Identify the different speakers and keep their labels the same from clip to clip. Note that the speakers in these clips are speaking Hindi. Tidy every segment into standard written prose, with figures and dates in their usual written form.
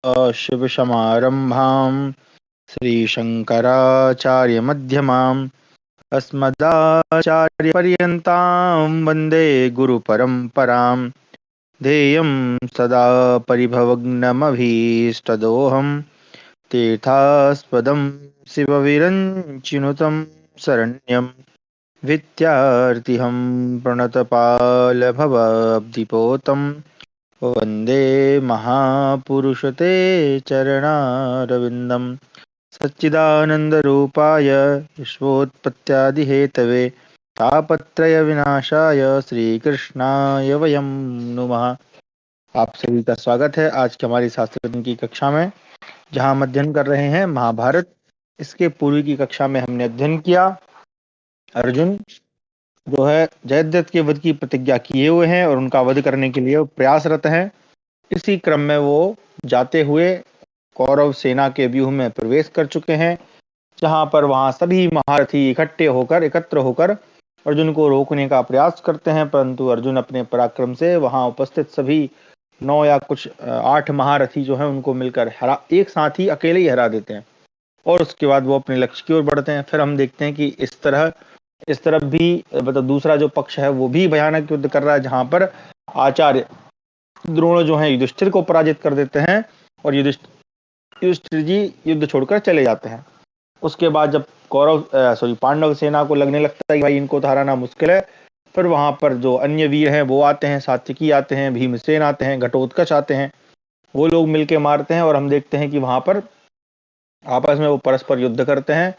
Speaker 1: सदाशिवसमारम्भां श्रीशङ्कराचार्यमध्यमाम् अस्मदाचार्यपर्यन्तां वन्दे गुरुपरम्परां। ध्येयं सदा परिभवग्नमभीष्टदोहं तीर्थास्पदं शिवविरञ्चिनुतं शरण्यं विद्यार्थिहं प्रणतपालभवाब्धिपोतं वन्दे महापुरुषते चरणारविन्दम्। सच्चिदानन्दरूपाय विश्वोत्पत्त्यादिहेतवे तापत्रयविनाशाय श्रीकृष्णाय वयं नुमः। आप सभी का स्वागत है आज की हमारी शास्त्र की कक्षा में, जहां हम अध्ययन कर रहे हैं महाभारत। इसके पूर्व की कक्षा में हमने अध्ययन किया अर्जुन जो है जयद्रथ के वध की प्रतिज्ञा किए हुए हैं और उनका वध करने के लिए वो प्रयासरत हैं। इसी क्रम में वो जाते हुए कौरव सेना के व्यूह में प्रवेश कर चुके हैं, जहां पर वहां सभी महारथी एकत्र होकर अर्जुन को रोकने का प्रयास करते हैं, परंतु अर्जुन अपने पराक्रम से वहां उपस्थित सभी 9 या कुछ 8 महारथी जो हैं उनको मिलकर एक साथ ही अकेले ही हरा देते हैं और उसके बाद वो अपने लक्ष्य की ओर बढ़ते हैं। फिर हम देखते हैं कि इस तरफ भी मतलब दूसरा जो पक्ष है वो भी भयानक युद्ध कर रहा है, जहां पर आचार्य द्रोण जो है युधिष्ठिर को पराजित कर देते हैं और युधिष्ठिर जी युद्ध छोड़कर चले जाते हैं। उसके बाद जब पांडव सेना को लगने लगता है कि भाई इनको तो हराना मुश्किल है, फिर वहां पर जो अन्य वीर हैं वो आते हैं, सात्यकी आते हैं, भीमसेन आते हैं, घटोत्कच आते हैं, वो लोग मिलके मारते हैं और हम देखते हैं कि वहां पर आपस में वो परस्पर युद्ध करते हैं।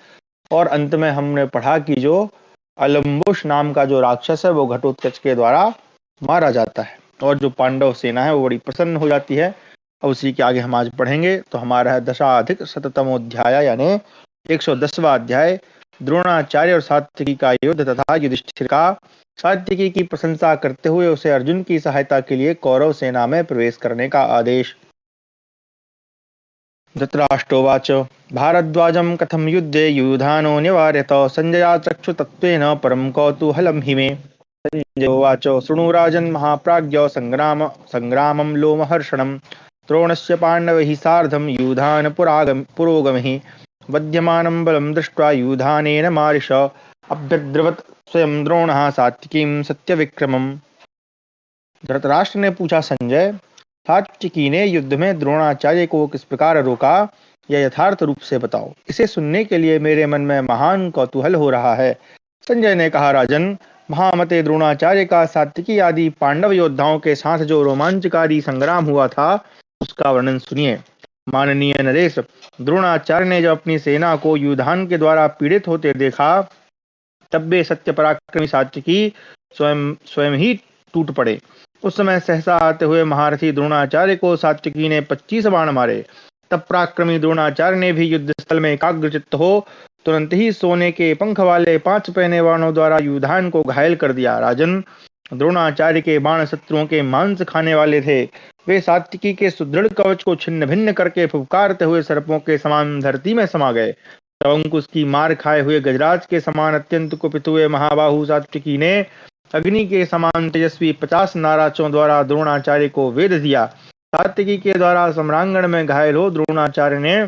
Speaker 1: और अंत में हमने पढ़ा कि जो अलम्बुश नाम का जो राक्षस है वो घटोत्कच के द्वारा मारा जाता है और जो पांडव सेना है वो बड़ी प्रसन्न हो जाती है। और उसी के आगे हम आज पढ़ेंगे। तो हमारा है दशाधिक शततमोध्याय यानी 110वां अध्याय, द्रोणाचार्य और सात्यकी का युद्ध तथा युधिष्ठिर का सात्यकी की प्रशंसा करते हुए उसे अर्जुन की सहायता के लिए कौरव सेना में प्रवेश करने का आदेश। धृतराष्ट्रोवाच भारद्वाजं कथं युद्धे युधानो निवार्यत संजयाचक्षुतत्त्वेन परं कौतूहलं हि मे। संजयोवाच शृणु राजन् महाप्राज्ञ संग्रामं लोमहर्षणं द्रोणस्य पाण्डवैः सार्धं युधान पुरोगमैः वध्यमानं बलं दृष्ट्वा युधानेन मारिष अभ्यद्रवत् स्वयं द्रोणः सात्विकीं सत्यविक्रमम्। धृतराष्ट्र ने पूछा, संजय, सात्विकी ने युद्ध में द्रोणाचार्य को किस प्रकार रोका, यह यथार्थ रूप से बताओ। इसे सुनने के लिए मेरे मन में महान कौतूहल हो रहा है। संजय ने कहा, राजन, महामते द्रोणाचार्य का सात्विकी आदि पांडव योद्धाओं के साथ जो रोमांचकारी संग्राम हुआ था उसका वर्णन सुनिए। माननीय नरेश, द्रोणाचार्य ने जब अपनी सेना को युधान के द्वारा पीड़ित होते देखा तब वे सत्य पराक्रमी सात्विकी स्वयं ही टूट पड़े। उस समय सहसा आते हुए महारथी द्रोणाचार्य को सात्विकी ने 25 बाण मारे। तब पराक्रमी द्रोणाचार्य ने भी युद्ध स्थल में एकाग्रचित्त हो तुरंत ही सोने के पंख वाले 5 पहने बाणों द्वारा युधान को घायल कर दिया। राजन, द्रोणाचार्य के बाण शत्रुओं के मांस खाने वाले थे। वे सात्विकी के सुदृढ़ कवच को छिन्न भिन्न करके फुफकारते हुए सर्पों के समान धरती में समा गए। तब अंकुश की मार खाए हुए गजराज के समान अत्यंत कुपित हुए महाबाहु सात्विकी ने अग्नि के समान तेजस्वी 50 नाराजों द्वारा द्रोणाचार्य को वेध दिया। सात्विकी के द्वारा सम्रांगण में घायल हो द्रोणाचार्य ने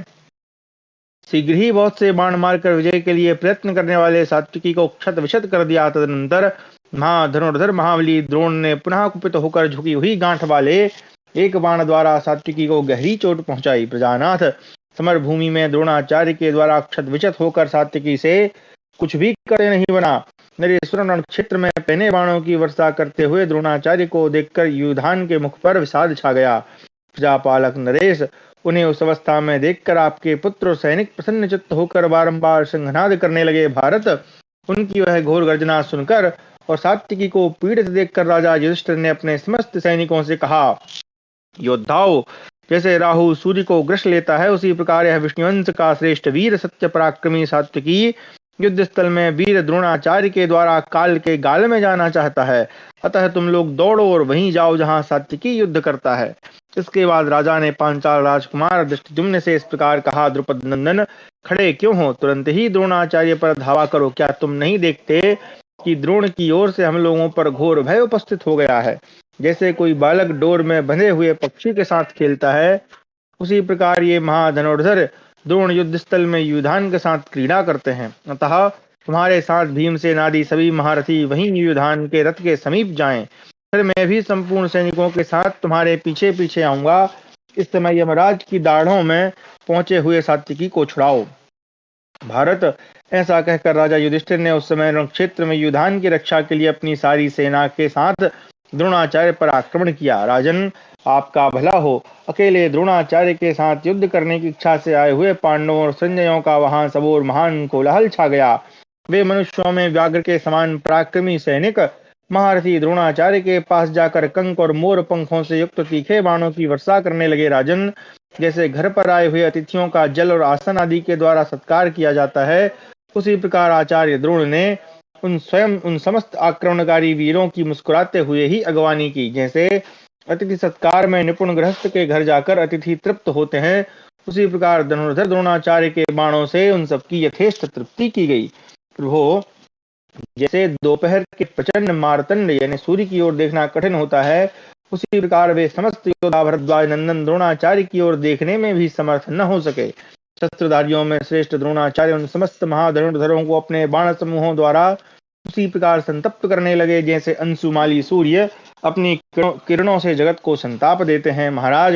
Speaker 1: शीघ्र ही बहुत से बाण मारकर विजय के लिए प्रयत्न करने वाले सात्विकी को क्षत विक्षत कर दिया। तदनंतर महाधनुर्धर महाबली द्रोण ने पुनः कुपित होकर झुकी हुई गांठ वाले एक बाण द्वारा सात्विकी को गहरी चोट पहुंचाई। प्रजानाथ, समर भूमि में द्रोणाचार्य के द्वारा क्षत विक्षत होकर सात्विकी से कुछ भी करे नहीं बना। नरेश्वर रण क्षेत्र में पहने बाणों की वर्षा करते हुए द्रोणाचार्य को देखकर युधान के मुख पर विषाद छा गया। प्रजापालक नरेश, उन्हें उस अवस्था में देखकर आपके पुत्र और सैनिक प्रसन्न चित्त होकर बारंबार सिंहनाद करने लगे। भारत, उनकी वह घोर गर्जना सुनकर और सात्विकी को पीड़ित देखकर राजा युधिष्ठिर ने अपने समस्त सैनिकों से कहा, योद्धाओं, जैसे राहु सूर्य को ग्रस लेता है उसी प्रकार यह विष्णुवंश का श्रेष्ठ वीर सत्य पराक्रमी सात्विकी युद्ध स्थल में वीर द्रोणाचार्य के द्वारा काल के गाल में जाना चाहता है। अतः तुम लोग दौड़ो और वहीं जाओ जहां सात्विकी युद्ध करता है। इसके बाद राजा ने पांचाल राजकुमार धृष्टद्युम्न से इस प्रकार कहा, द्रुपद नंदन, खड़े क्यों हो? तुरंत ही द्रोणाचार्य पर धावा करो। क्या तुम नहीं देखते कि द्रोण की ओर से हम लोगों पर घोर भय उपस्थित हो गया है? जैसे कोई बालक डोर में बंधे हुए पक्षी के साथ खेलता है, उसी प्रकार ये महाधनुर्धर द्रोण युद्ध स्थल में युधान के साथ क्रीड़ा करते हैं। अतः तुम्हारे साथ भीमसेन आदि सभी महारथी वहीं युधान के रथ के समीप जाएं। फिर मैं भी संपूर्ण सैनिकों के साथ तुम्हारे पीछे पीछे आऊंगा। इस समय यमराज की दाढ़ों में पहुंचे हुए सात्विकी को छुड़ाओ। भारत, ऐसा कहकर राजा युधिष्ठिर ने उस समय रणक्षेत्र में युधान की रक्षा के लिए अपनी सारी सेना के साथ द्रोणाचार्य पर आक्रमण किया। राजन, आपका भला हो। अकेले द्रोणाचार्य के साथ युद्ध करने की इच्छा से आए हुए पांडवों और संजयों का वहां सबोर महान कोलाहल छा गया। वे मनुष्यों में व्याघ्र के समान पराक्रमी सैनिक महारथी द्रोणाचार्य के पास जाकर कंक और मोर पंखों से युक्त तीखे बाणों की वर्षा करने लगे। राजन, जैसे घर पर आए हुए अतिथियों का जल और आसन आदि के द्वारा सत्कार किया जाता है, उसी प्रकार आचार्य द्रोण ने उन समस्त आक्रमणकारी वीरों की मुस्कुराते हुए ही अगवानी की। जैसे अतिथि सत्कार में निपुण गृहस्थ के घर जाकर अतिथि तृप्त होते हैं, उसी प्रकार धनुर्धर द्रोणाचार्य के बाणों से उन सबकी यथेष्ट तृप्ति की गई। प्रभो, जैसे दोपहर के प्रचंड मारतंड यानी सूर्य की ओर देखना कठिन होता है, उसी प्रकार वे समस्त योद्धा भरद्वाज नंदन द्रोणाचार्य की ओर देखने में भी समर्थ न हो सके। शस्त्रधारियों में श्रेष्ठ द्रोणाचार्य उन समस्त महाधनुर्धरों को अपने बाण समूहों द्वारा उसी प्रकार संतप्त करने लगे जैसे अंशुमाली सूर्य अपनी किरणों से जगत को संताप देते हैं। महाराज,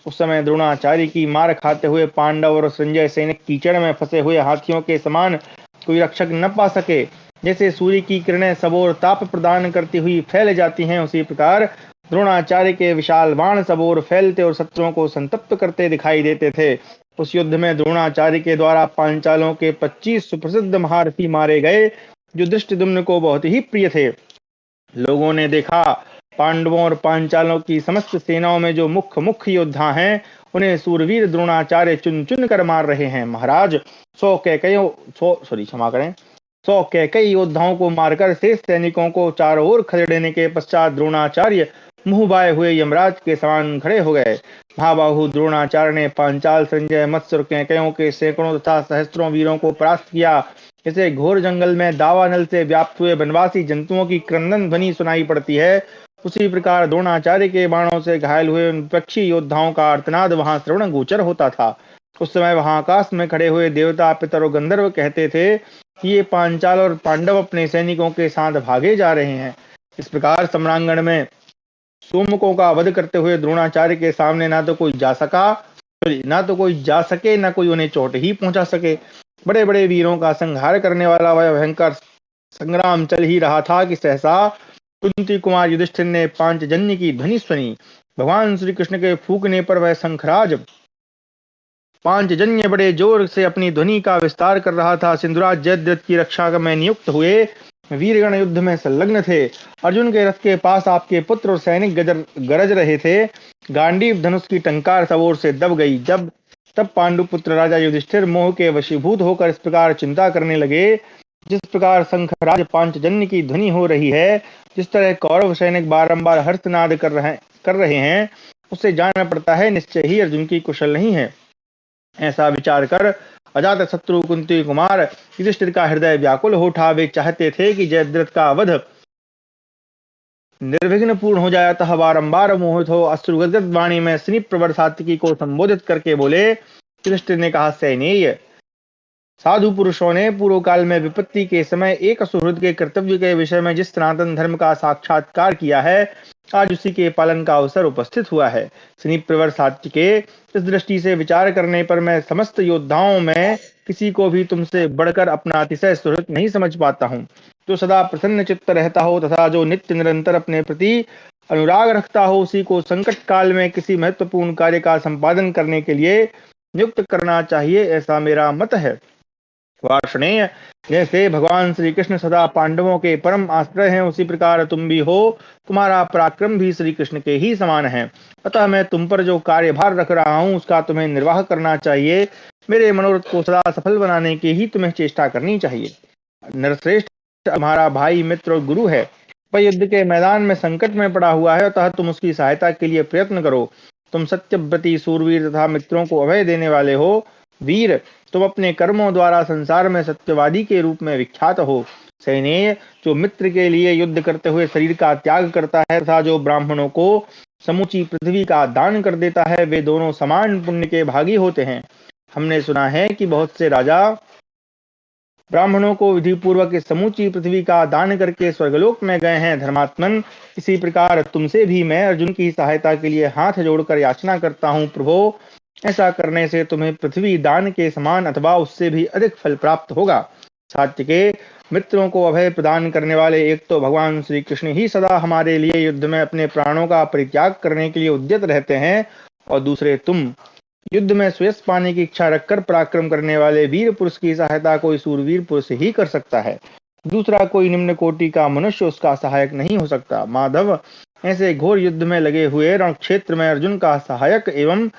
Speaker 1: उस समय द्रोणाचार्य की मार खाते हुए पांडव और संजय सैनिक कीचड़ में फंसे हुए हाथियों के समान कोई रक्षक न पा सके। जैसे सूर्य की किरणें सबोर ताप प्रदान करती हुई फैल जाती हैं, उसी प्रकार द्रोणाचार्य के विशाल बाण सबोर फैलते और शत्रुओं को संतप्त करते दिखाई देते थे। उस युद्ध में द्रोणाचार्य के द्वारा पांचालों के 25 सुप्रसिद्ध महारथी मारे गए, जो धृष्टद्युम्न को बहुत ही प्रिय थे। लोगों ने देखा, पांडवों और पांचालों की समस्त सेनाओं में जो मुख्य योद्धा हैं, उन्हें सूरवीर द्रोणाचार्य चुन चुन कर मार रहे हैं। महाराज, 100 कैकई योद्धाओं को मारकर शेष सैनिकों को चारों ओर खदेड़ने के पश्चात द्रोणाचार्य मुंह बाए हुए यमराज के समान खड़े हो गए। महाबाहु द्रोणाचार्य ने पांचाल, संजय, मत्स्य और कैकयों के सैकड़ों तथा सहस्त्रों वीरों को परास्त किया। जैसे घोर जंगल में दावानल से व्याप्त हुए वनवासी जंतुओं की क्रंदन ध्वनि सुनाई पड़ती है, उसी प्रकार द्रोणाचार्य के बाणों से घायल हुए उन पक्षी योद्धाओं का आर्तनाद वहां श्रवण गोचर होता था। उस समय वहां आकाश में खड़े हुए देवता, पितर और गंधर्व कहते थे कि ये पांचाल और पांडव अपने सैनिकों के साथ भागे जा रहे हैं। इस प्रकार सम्रांगण में सोमकों का वध करते हुए द्रोणाचार्य के सामने ना तो कोई जा सके, ना कोई उन्हें चोट ही पहुंचा सके। बड़े बड़े वीरों का संहार करने वाला वह भयंकर संग्राम चल ही रहा था कि सहसा कुंती कुमार युधिष्ठिर ने पांचजन्य की ध्वनि सुनी। भगवान श्री कृष्ण के फूकने पर वह शंखराज पांचजन्य बड़े जोर से अपनी ध्वनि का विस्तार कर रहा था। सिंधुराज जयद्रथ की रक्षा में नियुक्त हुए वीरगण युद्ध में संलग्न थे। अर्जुन के रथ के पास आपके पुत्र और सैनिक गरज रहे थे। गांडीव धनुष की टंकार सब ओर से दब गई। तब पांडुपुत्र राजा युधिष्ठिर मोह के वशीभूत होकर इस प्रकार चिंता करने लगे, जिस प्रकार शंखराज पांचजन्य की ध्वनि हो रही है, जिस तरह कौरव सैनिक बारंबार हर्षनाद कर रहे हैं, उससे जानना पड़ता है निश्चय ही अर्जुन की कुशल नहीं है। ऐसा विचार कर अजात शत्रु कुंती कुमार युधिष्ठिर का हृदय व्याकुल हो उठा। वे चाहते थे कि जयद्रथ का वध निर्विघ्न पूर्ण हो जाए, अतः बारंबार मोहित हो अश्रुगदगद वाणी में स्निप प्रवर सात्विकी को संबोधित करके बोले। युधिष्ठिर ने कहा, सैनेय, साधु पुरुषों ने पूर्व काल में विपत्ति के समय एक सुहृद के कर्तव्य के विषय में जिस सनातन धर्म का साक्षात्कार किया है, आज उसी के पालन का अवसर उपस्थित हुआ है। स्निप प्रवर सात्विके, इस दृष्टि से विचार करने पर मैं समस्त योद्धाओं में किसी को भी तुमसे बढ़कर अपना अतिशय सुहृद नहीं समझ पाता हूँ। जो सदा प्रसन्न चित्त रहता हो तथा जो नित्य निरंतर अपने प्रति अनुराग रखता हो, उसी को संकट काल में किसी महत्वपूर्ण कार्य का संपादन करने के लिए नियुक्त करना चाहिए, ऐसा मेरा मत है। वार्ष्णेय, जैसे भगवान श्री कृष्ण सदा पांडवों के परम आश्रय हैं, उसी प्रकार तुम भी हो। तुम्हारा पराक्रम भी श्री कृष्ण के ही समान है। अतः मैं तुम पर जो कार्यभार रख रहा हूँ, उसका तुम्हें निर्वाह करना चाहिए। मेरे मनोरथ को सदा सफल बनाने की ही तुम्हें चेष्टा करनी चाहिए। नरश्रेष्ठ तुम्हारा भाई, मित्र और गुरु है। वह युद्ध के मैदान में संकट में पड़ा हुआ है, अतः तुम उसकी सहायता के लिए प्रयत्न करो। तुम सत्यव्रती सूरवीर तथा मित्रों को अभय देने वाले हो। वीर, तुम अपने कर्मों द्वारा संसार में सत्यवादी के रूप में विख्यात हो। सैनेय, जो मित्र के लिए युद्ध करते हुए शरीर का त्याग करता है तथा जो ब्राह्मणों को समूची पृथ्वी का दान कर देता है, वे दोनों समान पुण्य के भागी होते हैं। हमने सुना है कि बहुत से राजा ब्राह्मणों को विधि पूर्वक इस समूची पृथ्वी का दान करके स्वर्गलोक में गए हैं। धर्मात्मन, इसी प्रकार तुमसे भी मैं अर्जुन की सहायता के लिए हाथ जोड़कर याचना करता हूँ। प्रभो, ऐसा करने से तुम्हें पृथ्वी दान के समान अथवा उससे भी अधिक फल प्राप्त होगा। सात्विके, मित्रों को अभय प्रदान करने वाले एक तो भगवान श्री कृष्ण ही सदा हमारे लिए युद्ध में अपने प्राणों का परित्याग करने के लिए उद्यत रहते हैं, और दूसरे तुम। युद्ध में श्रेयस पाने की इच्छा रखकर पराक्रम करने वाले वीर पुरुष की सहायता कोई सूरवीर पुरुष ही कर सकता है, दूसरा कोई निम्न कोटि का मनुष्य उसका सहायक नहीं हो सकता। माधव, ऐसे घोर युद्ध में लगे हुए रण क्षेत्र में अर्जुन का सहायक एवं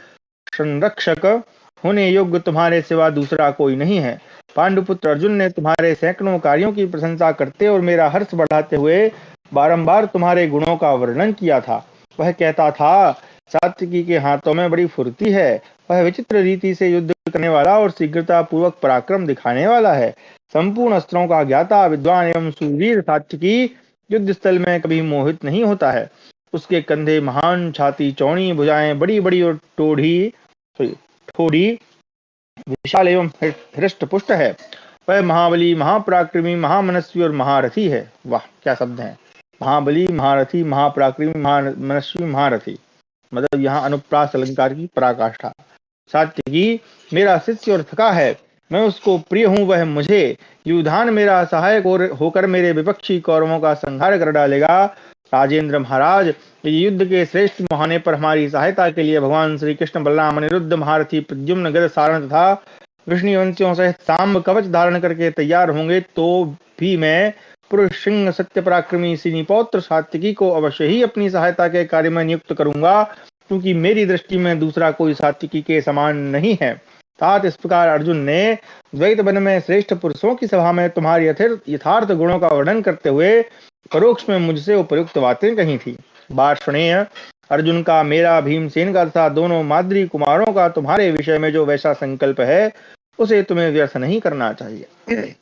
Speaker 1: संरक्षक होने योग्य तुम्हारे सिवा दूसरा कोई नहीं है। पांडुपुत्र अर्जुन ने तुम्हारे सैकड़ों कार्यों की प्रशंसा करते और मेरा हर्ष बढ़ाते हुए बारंबार तुम्हारे गुणों का वर्णन किया था। वह कहता था, सात्विकी के हाथों में बड़ी फुर्ती है, वह विचित्र रीति से युद्ध करने वाला और शीघ्रता पूर्वक पराक्रम दिखाने वाला है। संपूर्ण अस्त्रों का ज्ञाता, विद्वान एवं सूरवीर सात्विकी युद्ध स्थल में कभी मोहित नहीं होता है। उसके कंधे महान, छाती चौड़ी, भुजाएं बड़ी बड़ी और ठोड़ी विशाल एवं हृष्ट पुष्ट है। वह महाबली, महापराक्रमी, महामनस्वी और महारथी है। वाह, क्या शब्द हैं! महाबली, महारथी, महापराक्रमी, महामनस्वी, महारथी, मतलब यहाँ अनुप्रास अलंकार की पराकाष्ठा। सात्विकी मेरा शिष्य और थका है, मैं उसको प्रिय हूँ, वह मुझे युधान मेरा सहायक होकर मेरे विपक्षी कौरवों का संहार कर डालेगा। राजेंद्र महाराज, युद्ध के श्रेष्ठ होने पर हमारी सहायता के लिए भगवान श्री कृष्ण, बलराम, अनिरुद्ध, महारथी प्रद्युम्न, गद, सारण तथा विष्णुवंशियों सहित सांब कवच धारण करके तैयार होंगे, तो भी मैं पुरुष सिंह सत्य पराक्रमी सिनीपौत्र सात्विकी को अवश्य ही अपनी सहायता के कार्य में नियुक्त करूंगा, क्योंकि मेरी दृष्टि में दूसरा कोई सात्विकी के समान नहीं है। तात इस प्रकार अर्जुन ने द्वैत वन में श्रेष्ठ पुरुषों की सभा में तुम्हारी यथार्थ गुणों का वर्णन करते हुए परोक्ष में मुझसे उपयुक्त बातें कही थी। वार्ष्णेय, अर्जुन का, मेरा, भीमसेन का तथा दोनों माद्री कुमारों का तुम्हारे विषय में जो वैसा संकल्प है, उसे तुम्हें व्यर्थ नहीं करना चाहिए।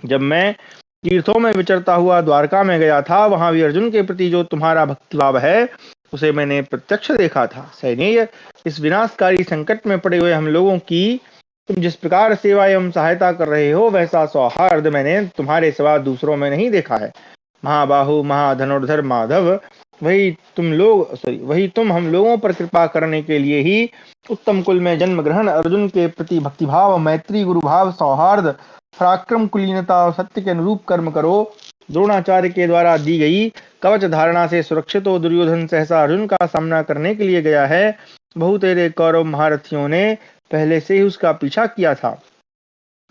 Speaker 1: जब मैं तीर्थों में विचरता हुआ द्वारका में गया था, वहां भी अर्जुन के प्रति जो तुम्हारा भक्तिभाव है, उसे मैंने प्रत्यक्ष देखा था। सैन्य, इस विनाशकारी संकट में पड़े हुए हम लोगों की तुम जिस प्रकार सेवा एवं सहायता कर रहे हो, वैसा सौहार्द मैंने तुम्हारे सिवा दूसरों में नहीं देखा है। महाबाहु, महाधनुर्धर माधव, वही तुम हम लोगों पर कृपा करने के लिए ही उत्तम कुल में जन्म ग्रहण, अर्जुन के प्रति भक्तिभाव, मैत्री, गुरुभाव, सौहार्द, पराक्रम, कुलीनता और सत्य के अनुरूप कर्म करो। द्रोणाचार्य के द्वारा दी गई कवच धारणा से सुरक्षित हो दुर्योधन सहसा अर्जुन का सामना करने के लिए गया है। बहु तेरे कौरव महारथियों ने पहले से ही उसका पीछा किया था।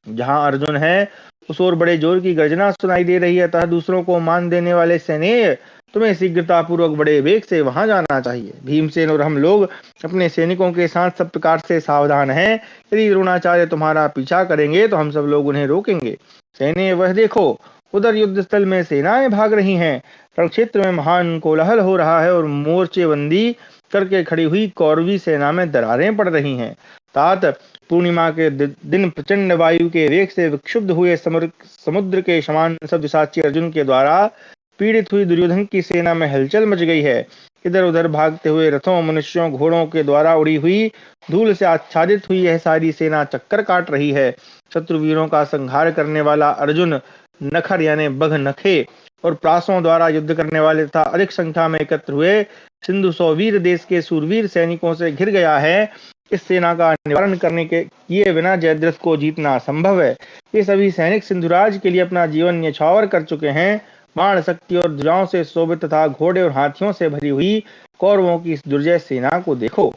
Speaker 1: जहां अर्जुन है, उस ओर बड़े जोर की गर्जना सुनाई दे रही है, अतः दूसरों को मान देने वाले सैन्य, तुम्हें शीघ्रता पूर्वक बड़े वेग से वहां जाना चाहिए। भीमसेन और हम लोग अपने सैनिकों के साथ सब प्रकार से सावधान हैं। यदि द्रोणाचार्य तुम्हारा पीछा करेंगे तो हम सब लोग उन्हें रोकेंगे। सैन्य, वह देखो, उधर युद्ध स्थल में सेनाएं भाग रही हैं, रण क्षेत्र में महान कोलाहल हो रहा है और मोर्चेबंदी करके खड़ी हुई कौरवी सेना में दरारें पड़ रही हैं। तात, पूर्णिमा के दिन प्रचंड वायु के वेग से विक्षुब्ध हुए समुद्र के समान सब्यसाची अर्जुन के द्वारा पीड़ित हुई दुर्योधन की सेना में हलचल मच गई है। इधर उधर भागते हुए रथों, मनुष्यों, घोड़ों के द्वारा उड़ी हुई धूल से आच्छादित हुई यह सारी सेना चक्कर काट रही है। शत्रुवीरों का संहार करने वाला अर्जुन नखर यानी बघ नखे और प्रासों द्वारा युद्ध करने वाले तथा अधिक संख्या में एकत्र हुए सिंधु सौवीर देश के सूरवीर सैनिकों से घिर गया है। इस सेना का निवारण करने के किए बिना जयद्रथ को जीतना असंभव है। ये सभी सैनिक सिंधुराज के लिए अपना जीवन न्यौछावर कर चुके हैं। बाण शक्ति और ध्वजाओं से शोभित तथा घोड़े और हाथियों से भरी हुई कौरवों की इस दुर्जय सेना को देखो।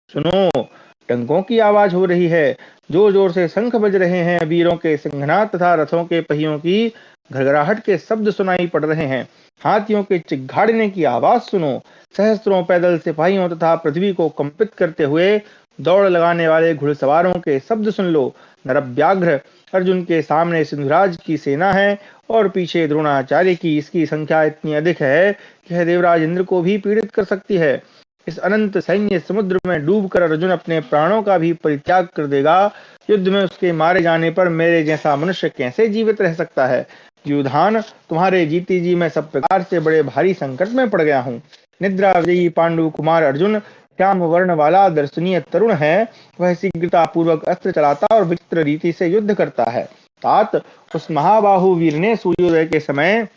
Speaker 1: सुनो, टंकों की आवाज हो रही है, जोर जोर से शंख बज रहे हैं, वीरों के सिंहनाद तथा रथों के पहियों की घरघराहट के शब्द सुनाई पड़ रहे हैं। हाथियों के चिघाड़ने की आवाज सुनो। सहस्त्रों पैदल सिपाहियों तथा पृथ्वी को कंपित करते हुए दौड़ लगाने वाले घुड़सवारों के शब्द सुन लो। नरव्याघ्र, अर्जुन के सामने सिंधुराज की सेना है और पीछे द्रोणाचार्य की। इसकी संख्या इतनी अधिक है कि यह देवराज इंद्र को भी पीड़ित कर सकती है। इस अनंत सैन्य समुद्र में डूबकर अर्जुन अपने प्राणों का भी परित्याग कर देगा। युद्ध में उसके मारे जाने पर मेरे जैसा मनुष्य कैसे जीवित रह सकता है। युधान, तुम्हारे जीते जी मैं सब प्रकार से बड़े भारी संकट में पड़ गया हूँ। निद्रा विजयी पांडु कुमार अर्जुन श्याम वर्ण वाला दर्शनीय तरुण है। वह शीघ्रता पूर्वक अस्त्र चलाता और विचित्र रीति से युद्ध करता है। तात उस महाबाहु वीर ने सूर्योदय के समय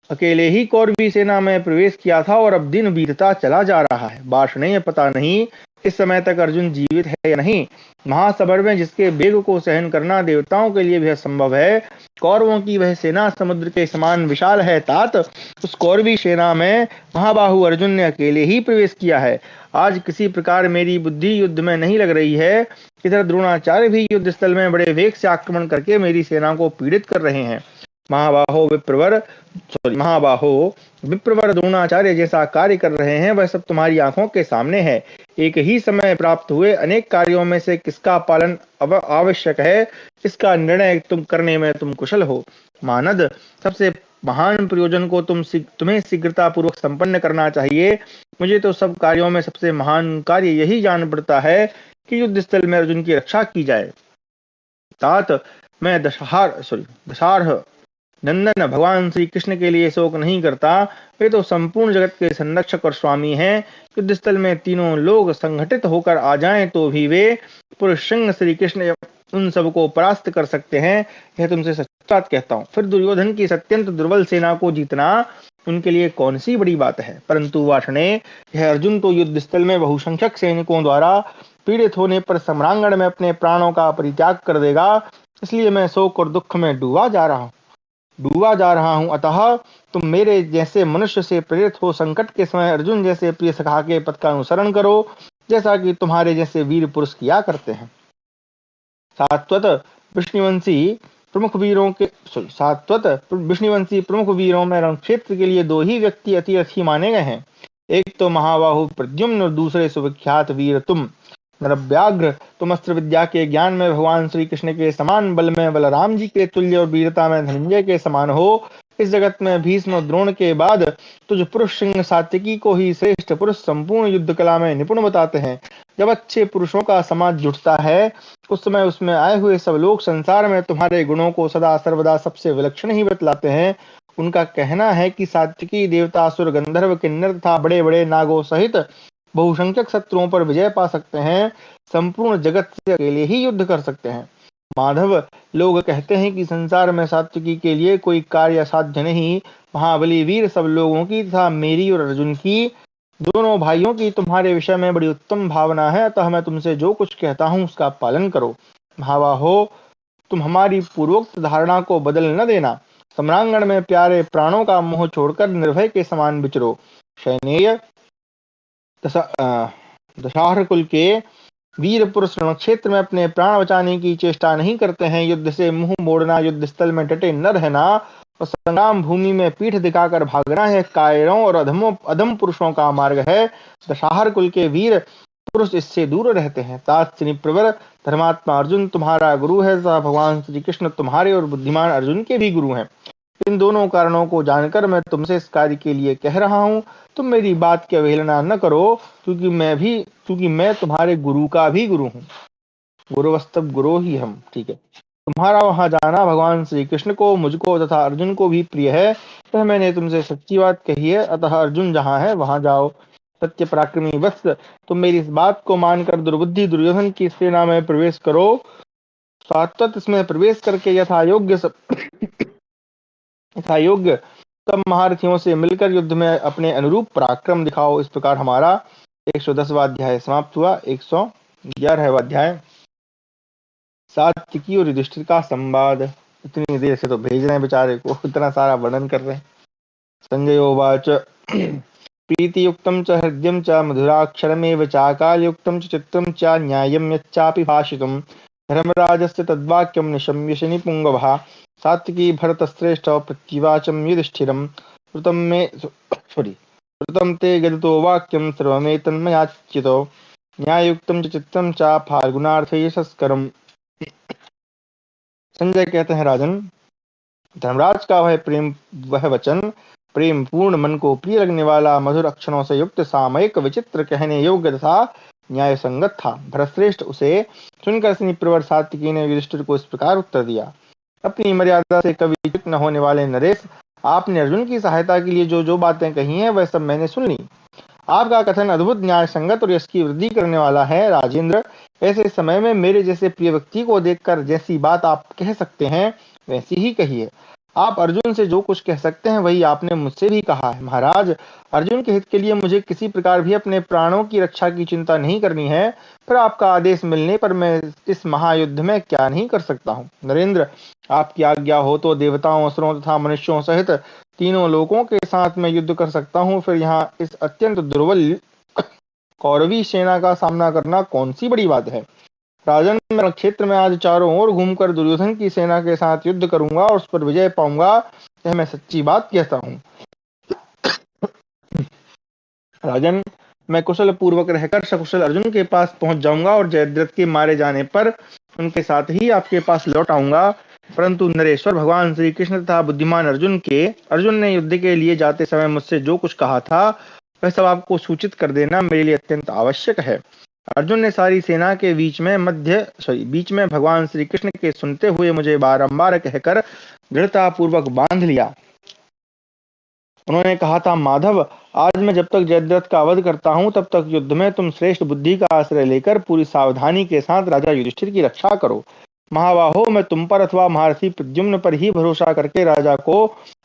Speaker 1: अकेले ही कौरवी सेना में प्रवेश किया था और अब दिन बीतता चला जा रहा है। बार्ष्णेय पता नहीं इस समय तक अर्जुन जीवित है या नहीं। महासबर में जिसके वेग को सहन करना देवताओं के लिए भी असंभव है, कौरवों की वह सेना समुद्र के समान विशाल है। तात उस कौरवी सेना में महाबाहु अर्जुन ने अकेले ही प्रवेश किया है। आज किसी प्रकार मेरी बुद्धि युद्ध में नहीं लग रही है। इधर द्रोणाचार्य भी युद्ध स्थल में बड़े वेग से आक्रमण करके मेरी सेना को पीड़ित कर रहे हैं। महाबाहो विप्रवर द्रोणाचार्य जैसा कार्य कर रहे हैं, वह सब तुम्हारी आंखों के सामने है। एक ही समय प्राप्त हुए अनेक कार्यों में से किसका पालन आवश्यक है, इसका निर्णय तुम करने में तुम कुशल हो। मानद सबसे महान प्रयोजन को तुम्हें शीघ्रता पूर्वक संपन्न करना चाहिए। मुझे तो सब कार्यों में सबसे महान कार्य यही जान पड़ता है कि युद्ध स्थल में अर्जुन की रक्षा की जाए। तात मैं दशार्ह नंदन भगवान श्री कृष्ण के लिए शोक नहीं करता। वे तो संपूर्ण जगत के संरक्षक और स्वामी हैं। युद्ध स्थल में तीनों लोग संगठित होकर आ जाएं तो भी वे पुरुष श्री कृष्ण उन सबको परास्त कर सकते हैं। यह तुमसे सच बात कहता हूँ। फिर दुर्योधन की अत्यंत दुर्बल सेना को जीतना उनके लिए कौन सी बड़ी बात है। परंतु वाषणे, यह अर्जुन तो युद्ध स्थल में बहुसंख्यक सैनिकों द्वारा पीड़ित होने पर सम्रांगण में अपने प्राणों का परित्याग कर देगा। इसलिए मैं शोक और दुख में डूबा जा रहा हूँ। अतः तुम मेरे जैसे मनुष्य से प्रेरित हो संकट के समय अर्जुन जैसे प्रिय सखा के पथ का अनुसरण करो, जैसा कि तुम्हारे जैसे वीर पुरुष किया करते हैं। सात्वत विष्णुवंशी प्रमुख वीरों में रणक्षेत्र के लिए दो ही व्यक्ति अति अच्छी माने गए हैं। एक तो महाबाहु प्रद्युम्न और दूसरे सुविख्यात वीर तुम नरव्याघ्र। तुम अस्त्र विद्या के ज्ञान में भगवान श्री कृष्ण के समान, बल में बलराम जी के तुल्य और वीरता में धनंजय के समान हो। इस जगत में भीष्म द्रोण के बाद तुझ पुरुष सिंह सात्विकी को ही श्रेष्ठ पुरुष संपूर्ण युद्ध कला में निपुण बताते हैं। जब अच्छे पुरुषों का समाज जुटता है उस समय उसमें आए हुए सब लोग संसार में तुम्हारे गुणों को सदा सर्वदा सबसे विलक्षण ही बतलाते हैं। उनका कहना है कि सात्विकी देवता, असुर, गंधर्व, किन्नर तथा बड़े बड़े नागों सहित बहुसंख्यक शत्रुओं पर विजय पा सकते हैं। संपूर्ण जगत से अकेले ही युद्ध कर सकते हैं। माधव, लोग कहते हैं कि संसार में सात्विकी के लिए कोई कार्य असाध्य नहीं। महाबली वीर सब लोगों की तथा मेरी और अर्जुन की, दोनों भाइयों की तुम्हारे विषय में बड़ी उत्तम भावना है। अतः मैं तुमसे जो कुछ कहता हूँ उसका पालन करो। महाबाहो, तुम हमारी पूर्वोक्त धारणा को बदल न देना। सम्रांगण में प्यारे प्राणों का मोह छोड़कर निर्भय के समान विचरो। शैनेय, दशाहर कुल के वीर पुरुष रणक्षेत्र में अपने प्राण बचाने की चेष्टा नहीं करते हैं। युद्ध से मुंह मोड़ना, युद्ध स्थल में डटे न रहना और संग्राम भूमि में पीठ दिखाकर भागना है कायरों और अधम पुरुषों का मार्ग है। दशाहर कुल के वीर पुरुष इससे दूर रहते हैं। तात प्रवर धर्मात्मा अर्जुन तुम्हारा गुरु है तथा भगवान श्री कृष्ण तुम्हारे और बुद्धिमान अर्जुन के भी गुरु हैं। इन दोनों कारणों को जानकर मैं तुमसे इस कार्य के लिए कह रहा हूँ। तुम मेरी बात की अवहेलना न करो, क्योंकि मैं तुम्हारे गुरु का भी गुरु हूँ। गुरुवस्तव गुरु ही हम। ठीक है। तुम्हारा वहां जाना भगवान श्री कृष्ण को, मुझको तथा अर्जुन को भी प्रिय है। तो मैंने तुमसे सच्ची बात कही है। अतः अर्जुन जहाँ है वहां जाओ। सत्य पराक्रमी वत्स, तुम मेरी इस बात को मानकर दुर्बुद्धि दुर्योधन की सेना में प्रवेश करो। सात्वत इसमें प्रवेश करके यथायोग्य सब महारथियों से मिलकर युद्ध में अपने अनुरूप पराक्रम दिखाओ। इस प्रकार हमारा 110वां अध्याय समाप्त हुआ। 111वां अध्याय सात्विकी और युधिष्ठिर का संवाद। इतनी देर से तो भेज रहे हैं बेचारे को, इतना सारा वर्णन कर रहे हैं। संजय उवाच प्रीतियुक्तं च हृद्यं च मधुराक्षरमेव चाकालयुक्तं च चित्तं च न्यायं यच्चापि भाषितुं धर्मराजस्य तद्वाक्यं निशम्य शनिपुङ्गवः सात्विकी भरतश्रेष्ठ प्रत्युवाचं युधिष्ठिरं श्रुतं ते गदितो वाक्यं सर्वमेतन्मयाच्युतो न्याययुक्तं च चित्तं च फाल्गुनार्थे यशस्करम्। संजय कहते हैं, राजन, धर्मराज का वह वचन प्रेम पूर्ण, मन को प्रिय लगने वाला, मधुर अक्षरों से युक्त, सामयिक, विचित्र, कहने योग्य तथा न्याय संगत था। भरतश्रेष्ठ उसे सुनकर प्रवर सात्विकी ने युधिष्ठिर को इस प्रकार उत्तर दिया। अपनी मर्यादा से कभी च्युत न होने वाले नरेश, आपने अर्जुन की सहायता के लिए जो जो बातें कही हैं वह सब मैंने सुन ली। आपका कथन अद्भुत न्याय संगत और यश की वृद्धि करने वाला है। राजेंद्र, ऐसे समय में मेरे जैसे प्रिय व्यक्ति को देखकर जैसी बात आप कह सकते हैं वैसी ही कहिए। आप अर्जुन से जो कुछ कह सकते हैं वही आपने मुझसे भी कहा है। महाराज, अर्जुन के हित के लिए मुझे किसी प्रकार भी अपने प्राणों की रक्षा की चिंता नहीं करनी है, पर आपका आदेश मिलने पर मैं इस महायुद्ध में क्या नहीं कर सकता हूँ। नरेंद्र, आपकी आज्ञा हो तो देवताओं, असुरों तथा मनुष्यों सहित तीनों लोगों के साथ मैं युद्ध कर सकता हूँ। फिर यहाँ इस अत्यंत दुर्बल कौरवी सेना का सामना करना कौन सी बड़ी बात है। राजन, मैं क्षेत्र में आज चारों ओर घूमकर दुर्योधन की सेना के साथ युद्ध करूंगा और उस पर विजय पाऊंगा, यह मैं सच्ची बात कहता हूँ। राजन, मैं कुशल पूर्वक रहकर सकुशल अर्जुन के पास पहुंच जाऊंगा और जयद्रथ के मारे जाने पर उनके साथ ही आपके पास लौट आऊंगा। परंतु नरेश्वर, भगवान श्री कृष्ण तथा बुद्धिमान अर्जुन ने युद्ध के लिए जाते समय मुझसे जो कुछ कहा था वह सब आपको सूचित कर देना मेरे लिए अत्यंत आवश्यक है। अर्जुन ने सारी सेना के बीच में भगवान श्री कृष्ण के सुनते हुए मुझे बारंबार कहकर दृढ़ता पूर्वक बांध लिया। उन्होंने कहा था, माधव, आज मैं जब तक जयद्रथ का वध करता हूं तब तक युद्ध में तुम श्रेष्ठ बुद्धि का आश्रय लेकर पूरी सावधानी के साथ राजा युधिष्ठिर की रक्षा करो। महाबाहो, मैं तुम पर अथवा महारथी प्रद्युम्न पर ही भरोसा करके राजा को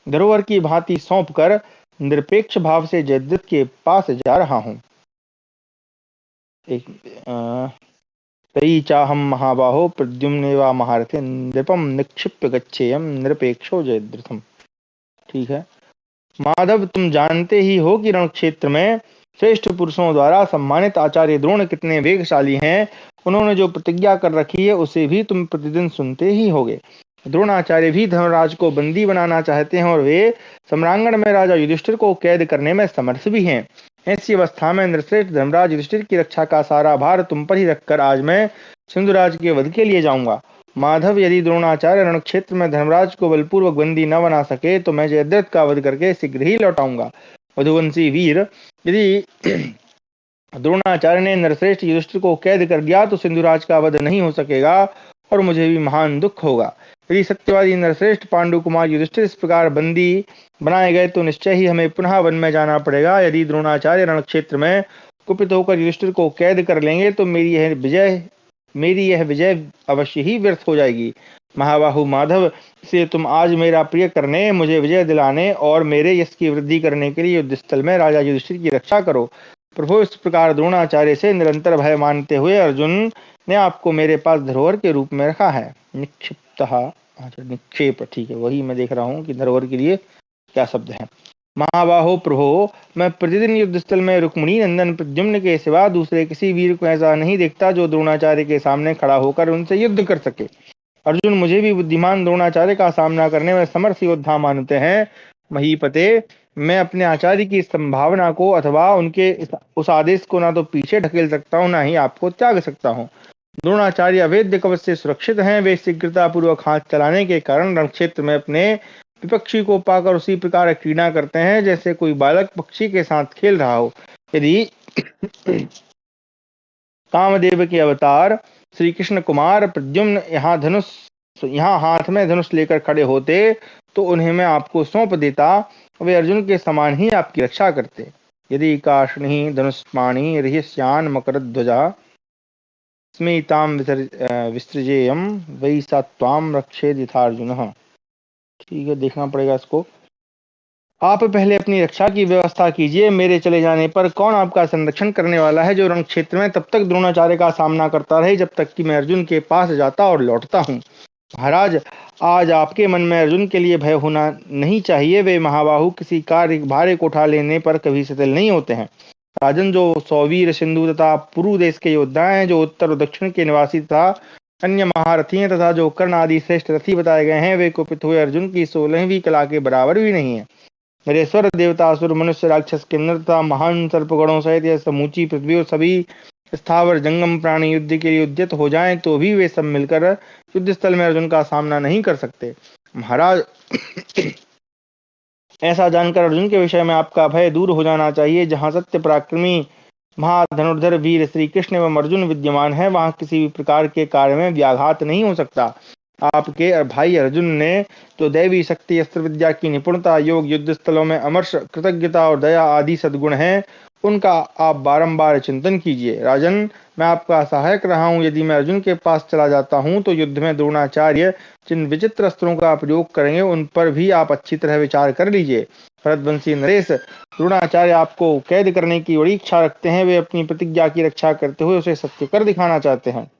Speaker 1: धरोहर की भांति सौंप कर निरपेक्ष भाव से जयद्रथ के पास जा रहा हूँ। तई चाहम महाबाहो प्रद्युम्ने वा महारथे नृपम निक्षिप्य गच्छेयम निरपेक्षो जयद्रथम। ठीक है माधव, तुम जानते ही हो कि रण क्षेत्र में श्रेष्ठ पुरुषों द्वारा सम्मानित आचार्य द्रोण कितने वेगशाली हैं। उन्होंने जो प्रतिज्ञा कर रखी है उसे भी तुम प्रतिदिन सुनते ही होगे। द्रोणाचार्य भी धर्मराज को बंदी बनाना चाहते हैं और वे सम्रांगण में राजा युधिष्ठिर को कैद करने में समर्थ भी हैं। ऐसी अवस्था में नृश्रेष्ठ धर्मराज युधिष्ठिर की रक्षा का सारा भार तुम पर ही रखकर आज मैं सिंधुराज के वध के लिए जाऊंगा। माधव, यदि द्रोणाचार्य रण क्षेत्र में धर्मराज को बलपूर्वक बंदी न बना सके तो मैं जयद्रथ का वध करके शीघ्र ही लौटाऊंगा। मधुवंशी वीर, यदि द्रोणाचार्य ने नरश्रेष्ठ युधिष्ठिर को कैद कर दिया तो सिंधुराज का वध नहीं हो सकेगा और मुझे भी महान दुख होगा। यदि सत्यवादी नरश्रेष्ठ पांडु कुमार युधिष्ठिर इस प्रकार बंदी बनाए गए तो निश्चय ही हमें पुनः वन में जाना पड़ेगा। यदि द्रोणाचार्य रण क्षेत्र में कुपित होकर युधिष्ठिर को कैद कर लेंगे तो मेरी यह विजय अवश्य ही व्यर्थ हो जाएगी। महाबाहु माधव, इसलिए तुम आज मेरा प्रिय करने, मुझे विजय दिलाने और मेरे यश की वृद्धि करने के लिए युद्ध स्थल में राजा युधिष्ठिर की रक्षा करो। प्रभु, इस प्रकार द्रोणाचार्य से निरंतर भय मानते हुए अर्जुन ने आपको मेरे पास धरोहर के रूप में रखा है। निक्षिप्तः, अच्छा निक्षेप, ठीक है, वही मैं देख रहा हूँ कि धरोहर के लिए क्या शब्द है। महाबाहो प्रभो, मैं प्रतिदिन युद्ध स्थल में रुक्मिणी नंदन प्रद्युम्न के सिवा दूसरे किसी वीर को ऐसा नहीं देखता जो द्रोणाचार्य के सामने खड़ा होकर उनसे युद्ध कर सके। अर्जुन मुझे भी बुद्धिमान द्रोणाचार्य का सामना करने में समर्थ योद्धा मानते हैं। महीपते, मैं अपने आचार्य की संभावना को अथवा उनके उस आदेश को ना तो पीछे ढकेल सकता हूँ ना ही आपको त्याग सकता हूँ। द्रोणाचार्य अवैध कवच से सुरक्षित हैं। वे शीघ्रता पूर्वक हाथ चलाने के कारण रण क्षेत्र में अपने विपक्षी को पाकर उसी प्रकार क्रीड़ा करते हैं जैसे कोई बालक पक्षी के साथ खेल रहा हो। यदि कामदेव के अवतार श्री कृष्ण कुमार प्रद्युम्न यहाँ हाथ में धनुष लेकर खड़े होते तो उन्हें मैं आपको सौंप देता, वे अर्जुन के समान ही आपकी रक्षा करते। यदि काष्णी धनुष्पाणी रहिष्यान मकरध्वजा स्मिताम विसृजेयम वही सा त्वाम रक्षेद यथार्जुन। ठीक है, देखना पड़ेगा इसको। आप पहले अपनी रक्षा की व्यवस्था कीजिए। मेरे चले जाने पर कौन आपका संरक्षण करने वाला है जो रण क्षेत्र में तब तक द्रोणाचार्य का सामना करता रहे जब तक कि मैं अर्जुन के पास जाता और लौटता हूँ। महाराज, आज आपके मन में अर्जुन के लिए भय होना नहीं चाहिए। वे महाबाहु किसी कार्य भारे को उठा लेने पर कभी शिथिल नहीं होते हैं। राजन, जो सौवीर सिंधु तथा पुरु देश के योद्धा हैं, जो उत्तर और दक्षिण के निवासी तथा अन्य महारथी हैं तथा जो कर्ण आदि श्रेष्ठ रथी बताए गए हैं, वे कुपित हुए अर्जुन की 16वीं कला के बराबर भी नहीं है। नरेश्वर, देवता, असुर, मनुष्य, राक्षस, किन्नर तथा महान सर्पगणों सहित यह समूची पृथ्वी और सभी स्थावर जंगम प्राणी युद्ध के लिए उद्यत हो जाएं तो भी वे सब मिलकर युद्ध स्थल में अर्जुन का सामना नहीं कर सकते। महाराज, ऐसा जानकर अर्जुन के विषय में आपका भय दूर हो जाना चाहिए। जहाँ सत्य पराक्रमी महाधनुर्धर वीर श्री कृष्ण एवं अर्जुन विद्यमान है वहां किसी भी प्रकार के कार्य में व्याघात नहीं हो सकता। आपके भाई अर्जुन ने तो दैवी शक्ति, अस्त्र विद्या की निपुणता, योग, युद्ध स्थलों में अमर्ष, कृतज्ञता और दया आदि सद्गुण हैं, उनका आप बारंबार चिंतन कीजिए। राजन, मैं आपका सहायक रहा हूँ। यदि मैं अर्जुन के पास चला जाता हूँ तो युद्ध में द्रोणाचार्य जिन विचित्र अस्त्रों का प्रयोग करेंगे उन पर भी आप अच्छी तरह विचार कर लीजिए। भरतवंशी नरेश, द्रोणाचार्य आपको कैद करने की बड़ी इच्छा रखते हैं। वे अपनी प्रतिज्ञा की रक्षा करते हुए उसे सत्य कर दिखाना चाहते हैं।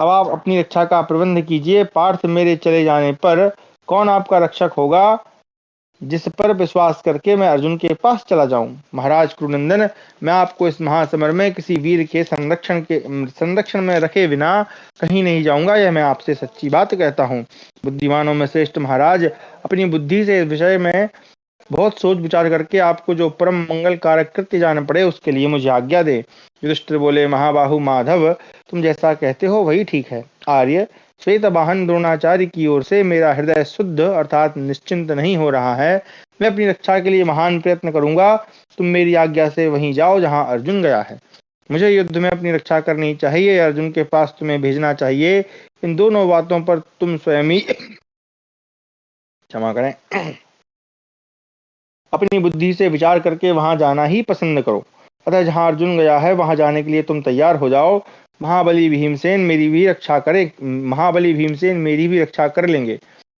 Speaker 1: अब आप अपनी रक्षा का प्रबंध कीजिए। पार्थ, मेरे चले जाने पर कौन आपका रक्षक होगा, जिस पर विश्वास करके मैं अर्जुन के पास चला जाऊं? महाराज कुरुनंदन, मैं आपको इस महासमर में किसी वीर के संरक्षण में रखे बिना कहीं नहीं जाऊंगा। यह मैं आपसे सच्ची बात कहता हूँ। बुद्धिमानों में श्रेष्ठ महाराज, अपनी बुद्धि से इस विषय में बहुत सोच विचार करके आपको जो परम मंगल कारक कृत्य जान पड़े उसके लिए मुझे आज्ञा दे। युधिष्ठिर बोले, महाबाहु माधव, तुम जैसा कहते हो वही ठीक है। आर्य, श्वेतवाहन द्रोणाचार्य की ओर से मेरा हृदय शुद्ध अर्थात निश्चिंत नहीं हो रहा है। मैं अपनी रक्षा के लिए महान प्रयत्न करूंगा। तुम मेरी आज्ञा से वहीं जाओ जहां अर्जुन गया है। मुझे युद्ध में अपनी रक्षा करनी चाहिए, अर्जुन के पास तुम्हें भेजना चाहिए। इन दोनों बातों पर तुम स्वयं ही क्षमा करें, अपनी बुद्धि से विचार करके वहां जाना ही पसंद करो। अतः जहां अर्जुन गया है वहां जाने के लिए तुम तैयार हो जाओ। महाबली भीमसेन मेरी भी रक्षा कर लेंगे।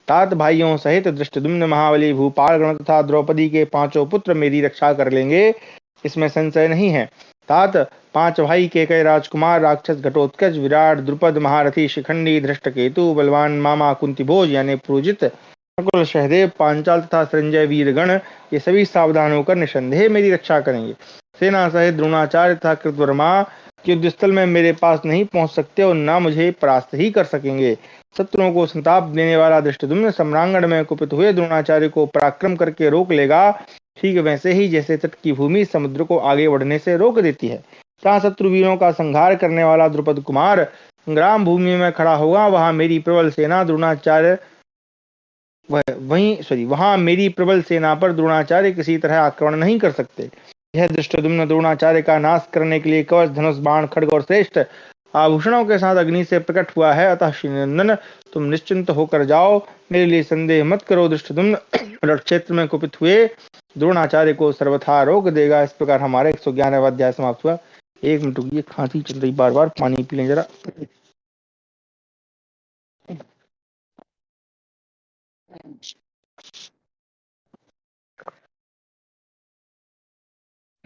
Speaker 1: तात भाइयों सहित धृष्टद्युम्न, महाबली भूपाल गण तथा द्रौपदी के पांचों पुत्र मेरी रक्षा कर लेंगे, इसमें संशय नहीं है। तात, पांच भाई केकय राजकुमार, राक्षस घटोत्कच, विराट, द्रुपद, महारथी शिखंडी, धृष्टकेतु, बलवान मामा कुंतीभोज यानी पुरोजित, नकुल, सहदेव, पांचाल तथा संजय वीरगण, ये सभी सावधान होकर निसंदेह मेरी रक्षा करेंगे। सेना सहित द्रोणाचार्य तथा कृतवर्मा युद्ध स्थल में मेरे पास नहीं पहुंच सकते और न मुझे परास्त ही कर सकेंगे। शत्रुओं को संताप देने वाला धृष्टद्युम्न सम्रांगण में कुपित हुए द्रोणाचार्य को पराक्रम करके रोक लेगा, ठीक वैसे ही जैसे तट की भूमि समुद्र को आगे बढ़ने से रोक देती है। जहाँ शत्रु वीरों का संहार करने वाला द्रुपद कुमार संग्राम भूमि में खड़ा होगा, वहां मेरी प्रबल सेना वहां मेरी प्रबल सेना पर द्रोणाचार्य किसी तरह आक्रमण नहीं कर सकते। यह धृष्टद्युम्न द्रोणाचार्य का नाश करने के लिए कवच, धनुष, बाण, खड्ग और श्रेष्ठ आभूषणों के साथ अग्नि से प्रकट हुआ है। अतः श्रीनंदन, तुम निश्चिंत होकर जाओ, मेरे लिए संदेह मत करो। धृष्टद्युम्न रण क्षेत्र में कुपित हुए द्रोणाचार्य को सर्वथा रोक देगा। इस प्रकार हमारा 111वां अध्याय समाप्त हुआ। एक मिनट रुकिए, खांसी चल रही, बार बार पानी पी लें जरा।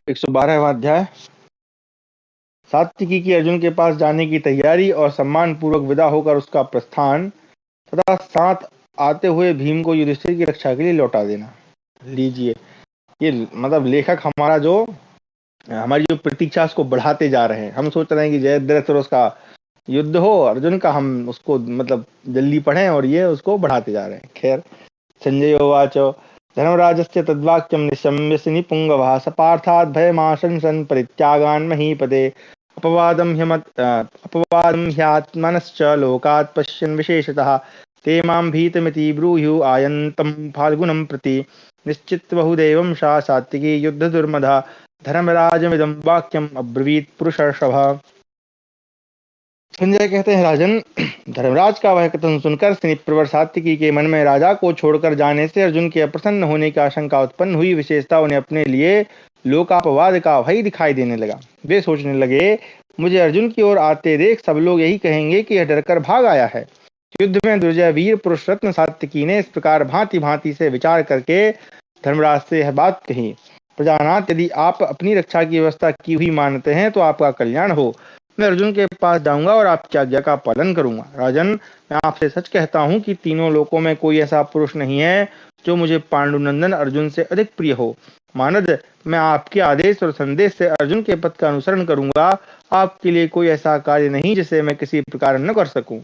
Speaker 1: 112वां अध्याय, सात्विकी की अर्जुन के पास जाने की तैयारी और सम्मान पूर्वक विदा होकर उसका प्रस्थान तथा साथ आते हुए भीम को युधिष्ठिर की रक्षा के लिए लौटा देना। लीजिए, ये मतलब लेखक हमारी जो प्रतीक्षा उसको बढ़ाते जा रहे हैं। हम सोच रहे हैं कि जयद्रथ और उसका युद्ध हो, अर्जुन का, हम उसको मतलब जल्दी पढ़ें, और ये उसको बढ़ाते जा रहे हैं। खैर, संजय उवाच, धर्मराजस्य तद्वाक्यं निशम्य निपुंगवः स पार्थात् भयमाशंसन् परित्यागान् महीपते अपवादं ह्यात्मनश्च लोकात् पश्यन् विशेषतः ते मां भीतमिति ब्रूयुः आयन्तं फाल्गुनं प्रति निश्चित बहुदेवं सा सात्विकी युद्ध दुर्मदा धर्मराजमिदं वाक्यम् अब्रवीत् पुरुषर्षभ। संजय कहते हैं, राजन, धर्मराज का वह कथन सुनकर प्रवर सात्विकी के मन में राजा को छोड़कर जाने से अर्जुन के अप्रसन्न होने की आशंका उत्पन्न हुई। विशेषता उन्हें अपने लिए लोकापवाद का भय दिखाई देने लगा। वे सोचने लगे, मुझे अर्जुन की ओर आते देख सब लोग यही कहेंगे कि यह डरकर भाग आया है। युद्ध में दुर्जय वीर पुरुष रत्न सात्विकी ने इस प्रकार भांति भांति से विचार करके धर्मराज से यह बात कही। प्रजानाथ, यदि आप अपनी रक्षा की व्यवस्था की हुई मानते हैं तो आपका कल्याण हो। मैं अर्जुन के पास जाऊंगा और आपकी आज्ञा का पालन करूंगा। राजन, मैं आपसे सच कहता हूं कि तीनों लोकों में कोई ऐसा पुरुष नहीं है जो मुझे पांडुनंदन अर्जुन से अधिक प्रिय हो। मानद, मैं आपके आदेश और संदेश से अर्जुन के पथ का अनुसरण करूंगा। आपके लिए कोई ऐसा कार्य नहीं जिसे मैं किसी प्रकार न कर सकूं।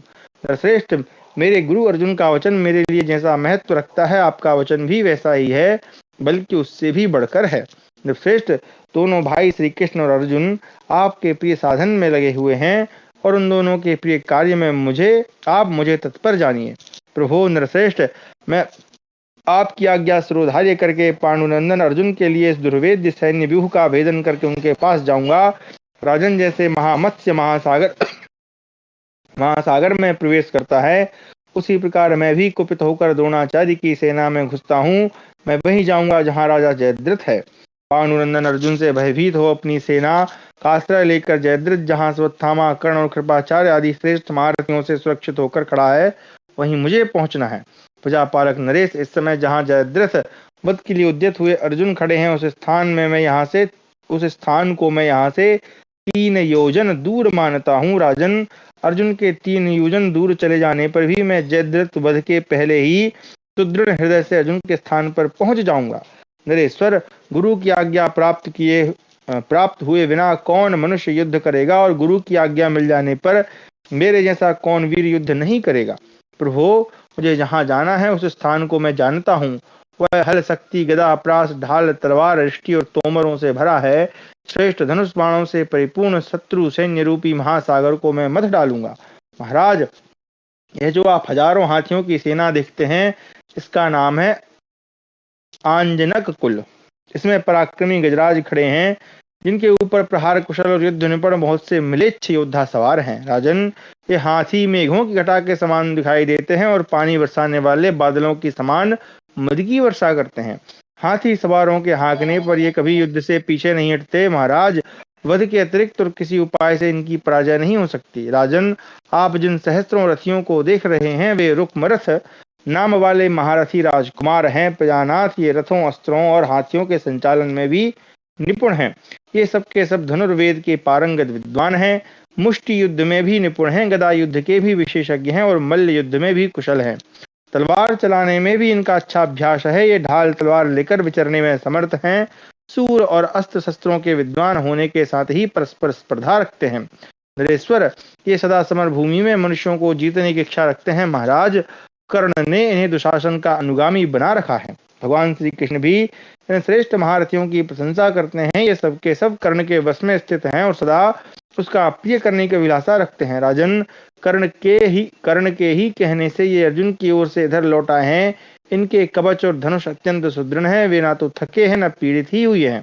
Speaker 1: श्रेष्ठ, मेरे गुरु अर्जुन का वचन मेरे लिए जैसा महत्व रखता है, आपका वचन भी वैसा ही है, बल्कि उससे भी बढ़कर है। श्रेष्ठ, दोनों भाई श्री कृष्ण और अर्जुन आपके प्रिय साधन में लगे हुए हैं और उन दोनों के प्रिय कार्य में आप मुझे तत्पर जानिए। प्रभु नरश्रेष्ठ, मैं आपकी आज्ञा शिरोधार्य करके पांडुनंदन अर्जुन के लिए इस दुर्वेद्य सैन्य व्यूह का भेदन करके उनके पास जाऊंगा। राजन, जैसे महामत्स्य महासागर में प्रवेश करता है, उसी प्रकार मैं भी कुपित होकर द्रोणाचार्य की सेना में घुसता हूँ। मैं वहीं जाऊंगा जहाँ राजा जयद्रथ है। पांडुनंदन अर्जुन से भयभीत हो अपनी सेना का आश्रय लेकर जयद्रथ जहाँ अश्वत्थामा, कर्ण और कृपाचार्य आदि श्रेष्ठ महारथियों से सुरक्षित होकर खड़ा है, वहीं मुझे पहुंचना है। प्रजापालक नरेश, इस समय जहाँ जयद्रथ वध के लिए उद्यत हुए अर्जुन खड़े हैं, उस स्थान को मैं यहाँ से 3 योजन दूर मानता हूँ। राजन, अर्जुन के 3 योजन दूर चले जाने पर भी मैं जयद्रथ वध के पहले ही सुदृढ़ हृदय से अर्जुन के स्थान पर पहुंच जाऊंगा। नरेश्वर, गुरु की आज्ञा प्राप्त हुए बिना कौन मनुष्य युद्ध करेगा, और गुरु की आज्ञा मिल जाने पर मेरे जैसा कौन वीर युद्ध नहीं करेगा। प्रभु, मुझे जहाँ जाना है उस स्थान को मैं जानता हूँ। वह हल, शक्ति, गदा, प्रास, ढाल, तलवार, रिष्टि और तोमरों से भरा है। श्रेष्ठ धनुष बाणों से परिपूर्ण शत्रु सैन्य रूपी महासागर को मैं मथ डालूंगा। महाराज, यह जो आप हजारों हाथियों की सेना देखते हैं, इसका नाम है आंजनक कुल। इसमें पराक्रमी गजराज खड़े हैं, जिनके ऊपर प्रहार कुशल और युद्ध निपुण बहुत से म्लेच्छ योद्धा सवार हैं। राजन, ये हाथी मेघों की घटा के समान दिखाई देते हैं और पानी बरसाने वाले बादलों की समान मद की वर्षा करते हैं। हाथी सवारों के हाँकने पर ये कभी युद्ध से पीछे नहीं हटते। महाराज, वध के अतिरिक्त और किसी उपाय से इनकी पराजय नहीं हो सकती। राजन, आप जिन सहस्त्रों रथियों को देख रहे हैं, वे रुक्मरथ नाम वाले महारथी राजकुमार हैं। प्रजानाथ, ये रथों, अस्त्रों और हाथियों के संचालन में भी निपुण हैं। ये सब के सब धनुर्वेद के पारंगत विद्वान हैं। मुष्टि युद्ध में भी निपुण हैं, गदा युद्ध के भी विशेषज्ञ हैं और मल्ल युद्ध में भी कुशल हैं। तलवार चलाने में भी इनका अच्छा अभ्यास है। ये ढाल तलवार लेकर विचरने में समर्थ हैं। सूर और अस्त्र शस्त्रों के विद्वान होने के साथ ही परस्पर स्पर्धा रखते हैं। नरेश्वर, ये सदा समर भूमि में मनुष्यों को जीतने की इच्छा रखते हैं। महाराज, कर्ण ने इन्हें दुशासन का अनुगामी बना रखा है। भगवान श्री कृष्ण भी इन श्रेष्ठ महारथियों की प्रशंसा करते हैं। ये सबके सब कर्ण के वश में स्थित हैं और सदा उसका प्रिय करने की अभिलाषा रखते हैं। राजन, कर्ण के ही कहने से ये अर्जुन की ओर से इधर लौट आए हैं। इनके कवच और धनुष अत्यंत सुदृढ़ हैं। वे ना तो थके हैं, न पीड़ित ही हुए हैं।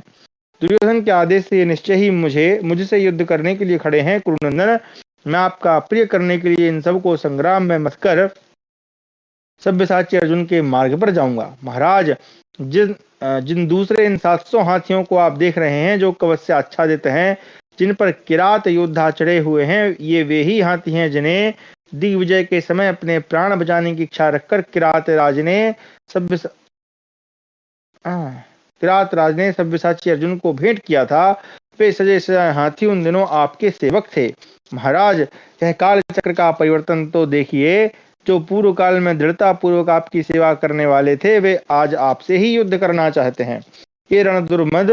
Speaker 1: दुर्योधन के आदेश से ये निश्चय ही मुझसे युद्ध करने के लिए खड़े हैं। कुरुनंदन, मैं आपका प्रिय करने के लिए इन सबको संग्राम में मत कर सब्यसाची अर्जुन के मार्ग पर जाऊंगा। महाराज, जिन दूसरे इन 700 हाथियों को आप देख रहे हैं, जो कवच से आच्छादित हैं, जिन पर किरात योद्धा चढ़े हुए हैं, ये वे ही हाथी हैं जिन्हें दिग्विजय के समय अपने प्राण बचाने की इच्छा रखकर किरात राज ने सब्यसाची अर्जुन को भेंट किया था। वे सजे सजाए हाथी उन दिनों आपके सेवक थे। महाराज, यह काल चक्र का परिवर्तन तो देखिए। जो पूर्व काल में दृढ़ता पूर्वक आपकी सेवा करने वाले थे, वे आज आपसे ही युद्ध करना चाहते हैं। ये रणदुर्मद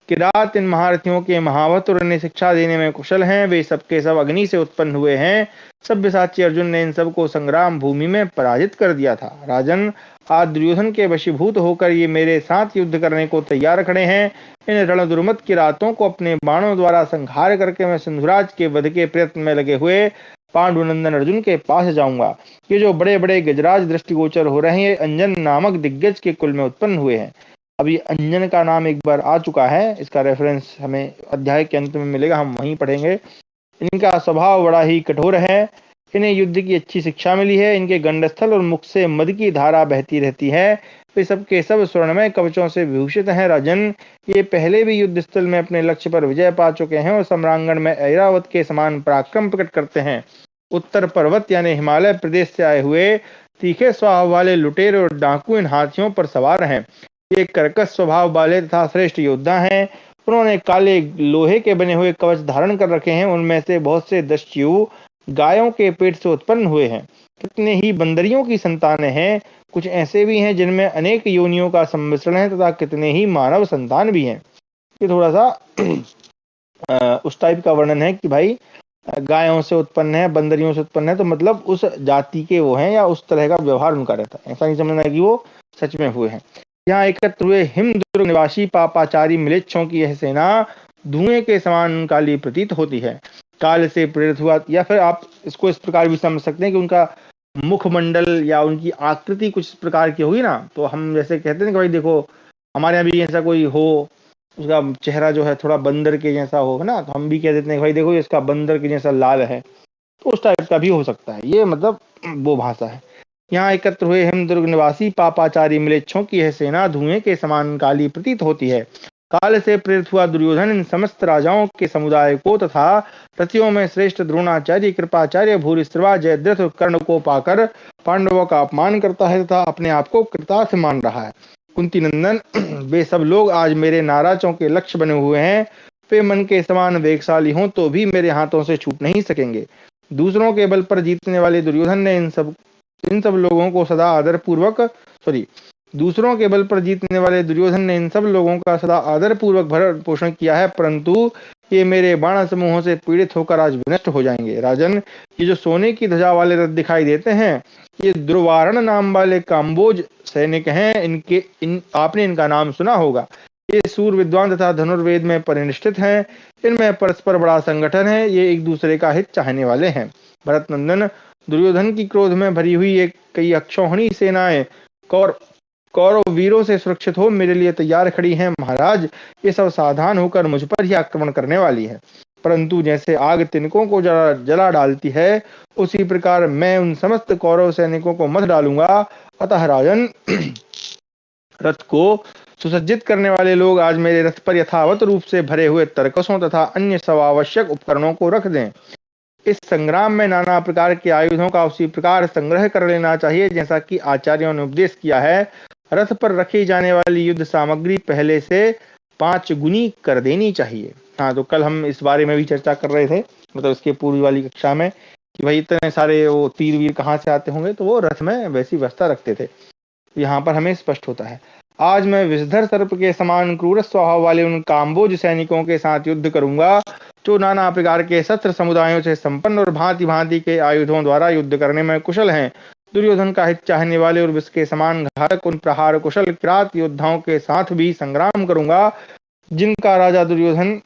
Speaker 1: किरात इन महारथियों के महावत और इन्हें शिक्षा देने में कुशल हैं। वे सबके सब अग्नि से उत्पन्न हुए हैं। सब्यसाची अर्जुन ने इन सबको संग्राम भूमि में पराजित कर दिया था। राजन, आज दुर्योधन के वशीभूत होकर ये मेरे साथ युद्ध करने को तैयार खड़े हैं। इन रणदुर्मद किरातों को अपने बाणों द्वारा संहार करके मैं सिंधुराज के वध के प्रयत्न में लगे हुए पांडुनंदन अर्जुन के पास जाऊंगा। ये जो बड़े बड़े गजराज दृष्टिगोचर हो रहे हैं, ये अंजन नामक दिग्गज के कुल में उत्पन्न हुए हैं। अब ये अंजन का नाम एक बार आ चुका है, इसका रेफरेंस हमें अध्याय के अंत में मिलेगा, हम वहीं पढ़ेंगे। इनका स्वभाव बड़ा ही कठोर है। इन्हें युद्ध की अच्छी शिक्षा मिली है। इनके गंडस्थल और मुख से मद की धारा बहती रहती है। वे सबके सब स्वर्णमय कवचों से विभूषित हैं। राजन, ये पहले भी युद्ध स्थल में अपने लक्ष्य पर विजय पा चुके हैं और सम्रांगण में ऐरावत के समान पराक्रम प्रकट करते हैं। उत्तर पर्वत यानी हिमालय प्रदेश से आए हुए तीखे स्वभाव वाले लुटेरे और डाकू इन हाथियों पर सवार हैं। ये कर्कश स्वभाव वाले तथा श्रेष्ठ योद्धा हैं। उन्होंने काले लोहे के बने हुए कवच धारण कर रखे हैं। उनमें से बहुत से दस्यु गायों के पेट से उत्पन्न हुए हैं। कितने ही बंदरियों की संतानें हैं। कुछ ऐसे भी हैं जिनमें अनेक योनियों का सम्मिश्रण है तथा कितने ही मानव संतान भी हैं। ये थोड़ा सा उस टाइप का वर्णन है कि भाई गायों से उत्पन्न है, बंदरियों से उत्पन्न है, तो मतलब उस जाति के वो हैं या उस तरह का व्यवहार उनका रहता है। ऐसा नहीं समझना कि वो सच में हुए हैं। यहाँ एकत्र हुए हिमदुर्ग निवासी पापाचारी मिलेच्छों की यह सेना धुएं के समान काली प्रतीत होती है। काल से प्रेरित हुआ, या फिर आप इसको इस प्रकार भी समझ सकते हैं कि उनका मुखमंडल या उनकी आकृति कुछ इस प्रकार की होगी ना, तो हम जैसे कहते हैं कि भाई देखो हमारे यहाँ भी ऐसा कोई हो, उसका चेहरा जो है थोड़ा बंदर के जैसा हो, है ना, तो हम भी कह देते हैं भाई देखो इसका बंदर के जैसा लाल है। तो उस टाइप का भी हो सकता है, ये मतलब वो भाषा है। यहाँ एकत्र हुए हेमदुर्ग निवासी पापाचारी मिलेच्छों की यह सेना धुएं के समान काली प्रतीत होती है। काल से प्रेरित हुआ दुर्योधन इन समस्त राजाओं के समुदाय को तथा रथियों में श्रेष्ठ द्रोणाचार्य, कृपाचार्य, भूरिश्रवा, जयद्रथ और कर्ण को पाकर पांडवों का अपमान करता है तथा अपने आप को कृतार्थ मान रहा है। कुंती नंदन, वे सब लोग आज मेरे नाराजों के लक्ष्य बने हुए हैं। वे मन के समान वेगशाली हों तो भी मेरे हाथों से छूट नहीं सकेंगे। दूसरों के बल पर जीतने वाले दुर्योधन ने इन सब लोगों को सदा आदर पूर्वक सॉरी दूसरों के बल पर जीतने वाले दुर्योधन ने इन सब लोगों का सदा आदर पूर्वक भरण पोषण किया है, परंतु ये मेरे बाण समूहों से पीड़ित होकर आज विनष्ट हो जाएंगे। राजन, ये जो सोने की ध्वजा वाले रथ दिखाई देते हैं, ये दुर्वारण नाम वाले काम्बोज सैनिक हैं। आपने इनका नाम सुना होगा। ये सूर विद्वान तथा धनुर्वेद में परिनिष्ठित हैं। इनमें परस्पर बड़ा संगठन है। ये एक दूसरे का हित चाहने वाले हैं। भरत नंदन, दुर्योधन की क्रोध में भरी हुई एक कई अक्षौहिणी सेनाएं कौरव वीरों से सुरक्षित हो मेरे लिए तैयार खड़ी हैं। महाराज, ये सब सावधान होकर मुझ पर ही आक्रमण करने वाली है, परंतु जैसे आग तिनकों को जला डालती है, उसी प्रकार मैं उन समस्त कौरव सैनिकों को मत डालूंगा। अतः राजन, रथ को सुसज्जित करने वाले लोग आज मेरे रथ पर यथावत रूप से भरे हुए तरकसों तथा अन्य सब आवश्यक उपकरणों को रख दें। इस संग्राम में नाना प्रकार के आयुधों का उसी प्रकार संग्रह कर लेना चाहिए जैसा कि आचार्यों ने उपदेश किया है। रथ पर रखी जाने वाली युद्ध सामग्री पहले से 5 गुनी कर देनी चाहिए। हाँ, तो कल हम इस बारे में भी चर्चा कर रहे थे, मतलब इसके पूर्व वाली कक्षा में, कि भाई इतने सारे वो तीर वीर कहाँ से आते होंगे, तो वो रथ में वैसी व्यवस्था रखते थे। यहाँ पर हमें स्पष्ट होता है। आज मैं विषधर सर्प के समान क्रूर स्वभाव वाले उन काम्बोज सैनिकों के साथ युद्ध करूंगा, जो नाना प्रकार के शस्त्र समुदायों से संपन्न और भांति भांति के आयुधों द्वारा युद्ध करने में कुशल हैं। दुर्योधन का हित चाहने वाले और विष के समान घातक उन प्रहार कुशल किरात योद्धाओं के साथ भी संग्राम करूंगा, जिनका राजा दुर्योधन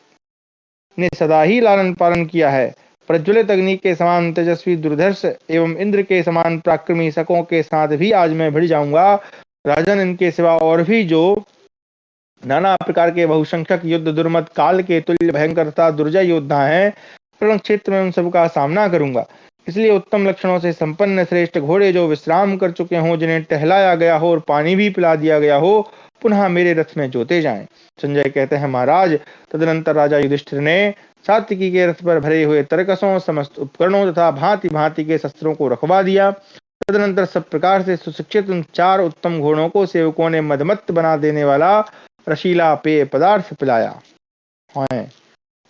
Speaker 1: ने सदा ही लालन पालन किया है। प्रज्वलित अग्नि के समान तेजस्वी दुर्धर्ष एवं इंद्र के समान पराक्रमी शकों के साथ भी आज मैं भिड़ जाऊंगा। राजन, इनके सिवा और भी जो नाना प्रकार के बहुसंख्यक युद्ध दुर्मत काल के तुल्य भयंकर तथा दुर्जय योद्धा हैं, रण क्षेत्र में उन सबका सामना करूंगा। इसलिए उत्तम लक्षणों से संपन्न श्रेष्ठ घोड़े जो विश्राम कर चुके हों, जिन्हें टहलाया गया हो और पानी भी पिला दिया गया हो, पुनः मेरे रथ में जोते जाएं। संजय कहते हैं, महाराज, तदनंतर राजा युधिष्ठिर ने सात्विकी के रथ पर भरे हुए तरकसों, समस्त उपकरणों तथा भांति भांति के शस्त्रों को रखवा दिया। तदनंतर सब प्रकार से सुशिक्षित उन 4 उत्तम घोड़ों को सेवकों ने मदमत्त बना देने वाला रशीला पेय पदार्थ पिलाया। हाँ,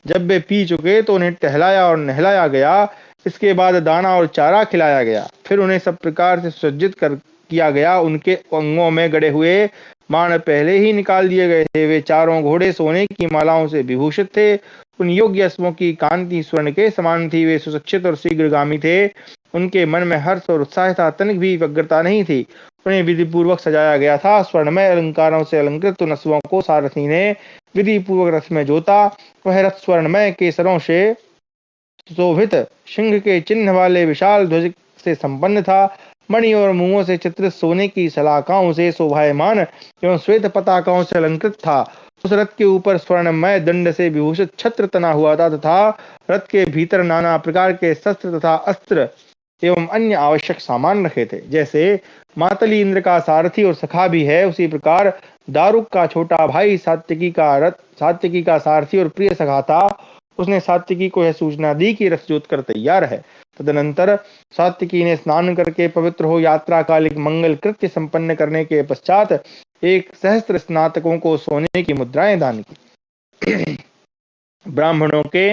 Speaker 1: जब वे पी चुके तो उन्हें टहलाया और नहलाया गया। इसके बाद दाना और चारा खिलाया गया। फिर उन्हें सब प्रकार से सुसज्जित किया गया। उनके अंगों में गड़े हुए बाण पहले ही निकाल दिए गए थे। वे चारों घोड़े सोने की मालाओं से विभूषित थे। उन योग्य अश्वों की कांति स्वर्ण के समान थी। वे सुशिक्षित और शीघ्रगामी थे। उनके मन में हर्ष और उत्साह था, तनिक भी व्यग्रता नहीं थी। उन्हें विधि पूर्वक सजाया गया था। स्वर्णमय अलंकारों से अलंकृत उन अश्वों को सारथी ने विधि पूर्वक रथ में जोता। वह रथ स्वर्णमय केसरों से सुशोभित सिंह के चिन्ह वाले विशाल ध्वज से संपन्न था। मणि और मुंगों से चित्रित सोने की सलाखाओं से शोभायमान एवं श्वेत पताकाओं से अलंकृत था। उस रथ के ऊपर स्वर्णमय दंड से विभूषित छत्र तना हुआ था तथा रथ के भीतर नाना प्रकार के शस्त्र तथा अस्त्र एवं अन्य आवश्यक सामान रखे थे। जैसे मातली इंद्र का सारथी और सखा भी है, उसी प्रकार दारुक का छोटा भाई सात्यकी का सारथी और प्रिय सखा था। उसने सात्यकी को यह सूचना दी कि रथ जोत कर तैयार है। तदनंतर सात्यकी ने स्नान करके पवित्र हो यात्रा कालिक मंगल कृत्य संपन्न करने के पश्चात 1 सहस्त्र स्नातकों को सोने की मुद्राएं दान की। ब्राह्मणों के,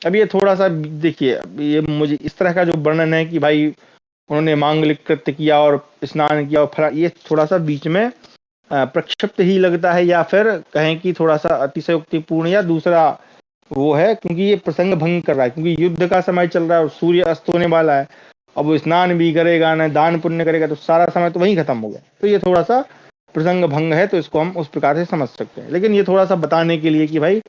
Speaker 1: अब ये थोड़ा सा देखिए, ये मुझे इस तरह का जो वर्णन है कि भाई उन्होंने मांगलिक कृत्य किया और स्नान किया और फला, ये थोड़ा सा बीच में प्रक्षिप्त ही लगता है, या फिर कहें कि थोड़ा सा अतिशयोक्तिपूर्ण, या दूसरा वो है, क्योंकि ये प्रसंग भंग कर रहा है, क्योंकि युद्ध का समय चल रहा है और सूर्य अस्त होने वाला है। अब वो स्नान भी करेगा, न दान पुण्य करेगा, तो सारा समय तो वहीं खत्म हो गया। तो ये थोड़ा सा प्रसंग भंग है, तो इसको हम उस प्रकार से समझ सकते हैं। लेकिन ये थोड़ा सा बताने के लिए कि भाई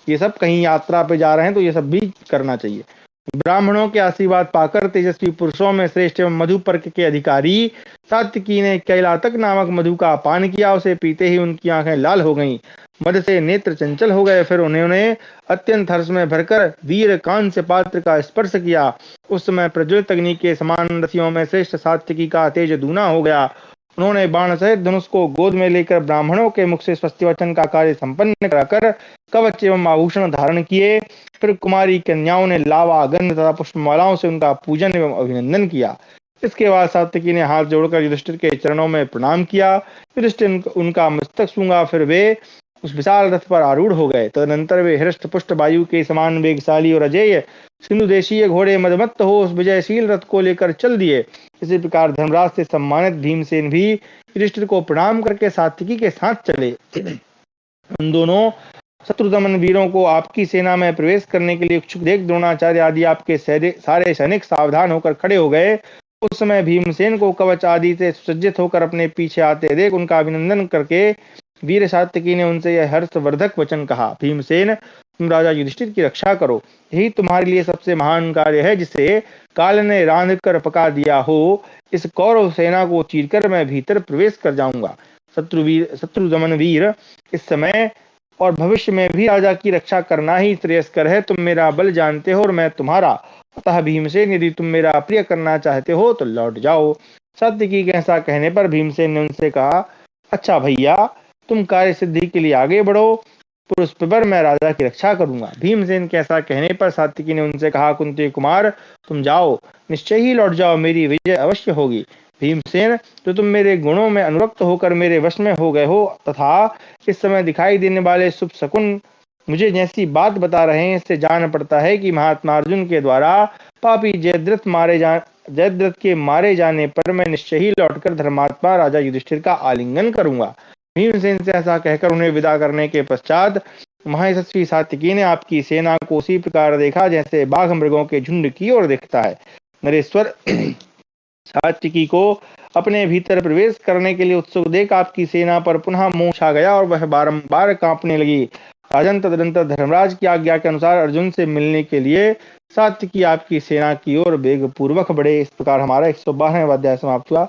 Speaker 1: ये सब कहीं यात्रा पे जा रहे हैं तो ये सब भी करना चाहिए। ब्राह्मणों के आशीर्वाद पाकर तेजस्वी पुरुषों में श्रेष्ठ एवं मधुपर्क के अधिकारी सात्विकी ने कैलातक नामक मधु का पान किया। उसे पीते ही उनकी आंखें लाल हो गईं, मद से नेत्र चंचल हो गए। फिर उन्होंने अत्यंत हर्ष में भरकर वीर कान से पात्र का स्पर्श किया। उस समय प्रज्वलित अग्नि के समान रथियों में श्रेष्ठ सात्विकी का तेज दूना हो गया। उन्होंने बाण सहित धनुष को गोद में लेकर ब्राह्मणों के मुख से स्वस्ति वचन का कार्य संपन्न कराकर कवच एवं आभूषण धारण किए। फिर कुमारी कन्याओं ने लावा, गंध तथा पुष्पमालाओं से उनका पूजन एवं अभिनंदन किया। इसके बाद सात्विकी ने हाथ जोड़कर युधिष्ठिर के चरणों में प्रणाम किया। युधिष्ठिर उनका मस्तक सूंघा, फिर वे उस विशाल रथ पर आरूढ़ हो गए। तदनंतर वे हृष्ट पुष्ट वायु के समान वेगशाली और अजेय सिंधु देशीय घोड़े मदमत्त हो उस विजयशील रथ को लेकर चल दिए। इसी प्रकार धर्मराज से सम्मानित भीमसेन भी युधिष्ठिर को प्रणाम करके सात्विकी के साथ चले। उन दोनों शत्रुदमन वीरों को आपकी सेना में प्रवेश करने के लिए इच्छुक देख द्रोणाचार्य आदि आपके सारे सैनिक सावधान होकर खड़े हो गए। उस समय भीमसेन को कवच आदि से सुसज्जित होकर अपने पीछे आते देख उनका अभिनंदन करके वीर सात्विकी ने उनसे यह हर्षवर्धक वचन कहा। भीमसेन, तुम राजा युधिष्ठिर की रक्षा करो, यही तुम्हारे लिए सबसे महान कार्य है जिसे काल ने रांध कर पका दिया हो। इस कौरव सेना को चीरकर मैं भीतर प्रवेश कर जाऊंगा। शत्रुदमन वीर, इस समय और भविष्य में भी राजा की रक्षा करना ही श्रेयस्कर है। तुम मेरा बल जानते हो और मैं तुम्हारा। अतः भीमसेन, यदि तुम मेरा प्रिय करना चाहते हो तो लौट जाओ। सात्विकी के ऐसा कहने पर भीमसेन ने उनसे कहा, अच्छा भैया, तुम कार्य सिद्धि के लिए आगे बढ़ो, पुरुष पर मैं राजा की रक्षा करूंगा। भीमसेन के ऐसा कहने पर सात्विकी ने उनसे कहा, कुंती कुमार, तुम जाओ, निश्चय ही लौट जाओ, मेरी विजय अवश्य होगी। भीमसेन, तो तुम मेरे गुणों में अनुरक्त होकर मेरे वश में हो गए हो तथा इस समय दिखाई देने वाले शुभ शकुन मुझे जैसी बात बता रहे हैं, इससे जान पड़ता है कि महात्मा अर्जुन के द्वारा पापी जयद्रथ के मारे जाने पर मैं निश्चय ही लौटकर धर्मात्मा राजा युधिष्ठिर का आलिंगन करूंगा। भीमसेन से ऐसा कहकर उन्हें विदा करने के पश्चात महयशस्वी सात्विकी ने आपकी सेना को उसी प्रकार देखा जैसे बाघ मृगों के झुंड की ओर देखता है। नरेश्वर, सात्विकी को अपने भीतर प्रवेश करने के लिए उत्सुक देख आपकी सेना पर पुनः मोह छा गया और वह बारंबार कांपने लगी। राजन, तदनंतर धर्मराज की आज्ञा के अनुसार अर्जुन से मिलने के लिए सात्विकी आपकी सेना की ओर वेग पूर्वक बढ़े। इस प्रकार हमारा 112वां अध्याय समाप्त हुआ।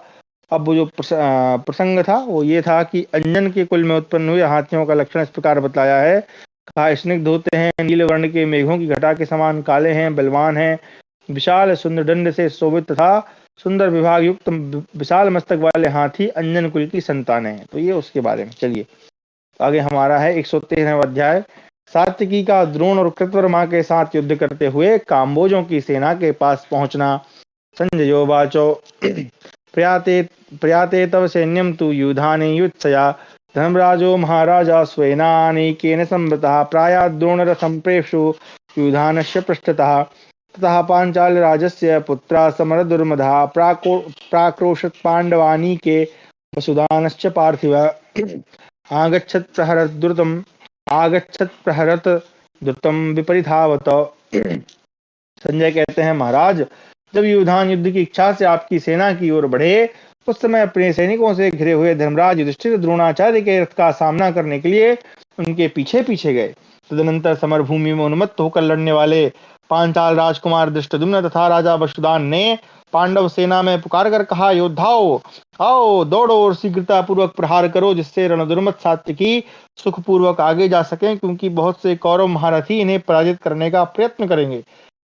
Speaker 1: अब वो जो प्रसंग था वो ये था कि अंजन के कुल में उत्पन्न हुए हाथियों का लक्षण इस प्रकार बताया है। कहा, स्निग्ध होते हैं, नीले वर्ण के मेघों की घटा के समान काले हैं, बलवान हैं, विशाल सुंदर दंड से शोभित तथा सुंदर विभाग युक्त विशाल मस्तक वाले हाथी अंजन कुल की संतानें हैं। तो ये उसके बारे में। चलिए आगे हमारा है 113वां अध्याय। सात्विकी का द्रोण और कृतवर्मा के साथ युद्ध करते हुए काम्बोजों की सेना के पास पहुंचना। संजयोवाचो प्रयाते प्रयाते तव सैन्यम तु युधाने युत्सया धर्मराजो महाराजा स्वेनानेकेन संवृतः प्रायाद्रोणरथं प्रेषु युधानस्य पृष्ठतः ततः पांचाल राजस्य पुत्रा समरदुर्मदः प्राक्रोशत पांडवानीके वसुदानश्च पार्थिव आगच्छत् प्रहरत द्रुतम विपरीधावत। संजय कहते हैं, महाराज, जब युधान युद्ध की इच्छा से आपकी सेना की ओर बढ़े उस समय अपने सैनिकों से घिरे हुए धर्मराज युधिष्ठिर द्रोणाचार्य के रथ का सामना करने के लिए उनके पीछे पीछे गए। तदनंतर समरभूमि में उन्मत्त होकर लड़ने वाले पांचाल राजकुमार धृष्टद्युम्न तथा राजा वसुदान ने पांडव सेना में पुकार कर कहा, योद्धाओं, आओ, दौड़ो और शीघ्रता पूर्वक प्रहार करो जिससे रणदुर्मत सात्विकी सुखपूर्वक आगे जा सकें, क्योंकि बहुत से कौरव महारथी इन्हें पराजित करने का प्रयत्न करेंगे।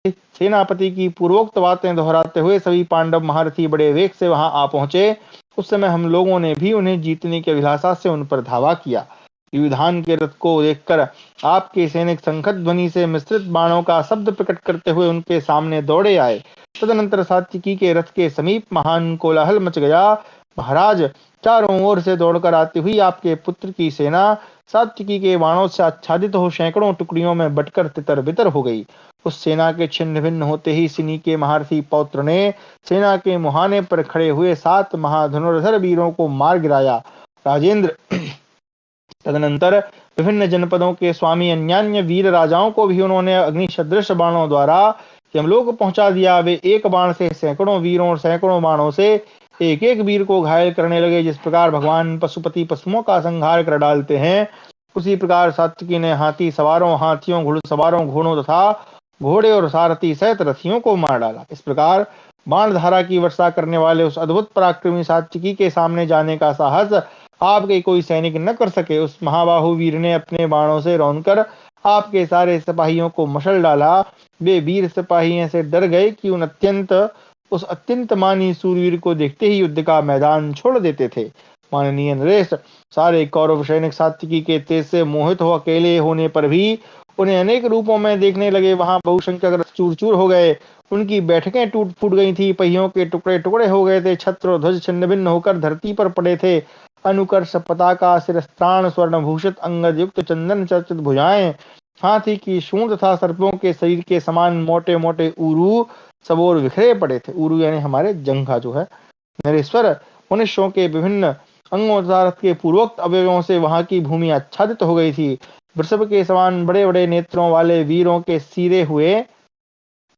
Speaker 1: सेनापति की पूर्वोक्त बातें दोहराते हुए सभी पांडव महारथी बड़े वेग से वहां आ पहुंचे। उस समय हम लोगों ने भी उन्हें जीतने की अभिलाषा से उन पर धावा किया। युधान के रथ को देखकर आपके सैनिक संखत ध्वनि से मिश्रित बाणों का शब्द प्रकट करते हुए उनके सामने दौड़े आए। तदनंतर सात्विकी के रथ के समीप महान कोलाहल मच गया। महाराज, चारों ओर से दौड़कर आती हुई आपके पुत्र की सेना सात्विकी के बाणों से आच्छादित हो सैकड़ों टुकड़ियों में बटकर तितर बितर हो गई। उस सेना के छिन्न भिन्न होते ही सिनी के महारथी पौत्र ने सेना के मुहाने पर खड़े हुए 7 महाधनुर्धर वीरों को मार गिराया। राजेंद्र, तदनंतर विभिन्न जनपदों के स्वामी अन्यान्य वीर राजाओं को भी उन्होंने अग्नि सदृश बाणों द्वारा यमलोक पहुंचा दिया। वे एक बाण से सैकड़ों वीरों और सैकड़ों बाणों से एक एक वीर को घायल करने लगे। जिस प्रकार भगवान पशुपति पशुओं का संहार कर डालते हैं, उसी प्रकार सात्विकी ने हाथी सवारों, हाथियों, घुड़सवारों, घोड़ों तथा घोड़े और सारथी सहित रथियों को मार डाला। इस प्रकार बाण धारा की वर्षा करने वाले उस अद्भुत पराक्रमी सात्विकी के सामने जाने का साहस आपके कोई सैनिक न कर सके। उस महाबाहु वीर ने अपने बाणों से रौंदकर आपके सारे सिपाहियों को मशल डाला। वे वीर सिपाही ऐसे डर गए कि उस अत्यंत मानी सूरवीर को देखते ही युद्ध का मैदान छोड़ देते थे। माननीय नरेश, सारे कौरव सैनिक सात्विकी के तेज से मोहित हो अकेले होने पर भी उन्हें अनेक रूपों में देखने लगे। वहां बहुसंख्यक रथ चूर चूर हो गए, उनकी बैठकें टूट फूट गई थी, पहियों के टुकड़े टुकड़े हो गए थे, छत्र और ध्वज छिन्न भिन्न होकर धरती पर पड़े थे। अनुकर्ष पताका शिरस्त्राण स्वर्ण भूषित अंगद युक्त चंदन चर्चित भुजाएं, हाथी की सूंड तथा सर्पों के शरीर के समान मोटे मोटे उरु सबोर बिखरे पड़े थे। उरु यानी हमारे जंघा जो है। नरेश्वर, मनुष्यों के विभिन्न अंगों तथा रथ के पूर्वोक्त अवयवों से वहां की भूमि आच्छादित हो गई थी। वृषभ के समान बड़े बड़े नेत्रों वाले वीरों के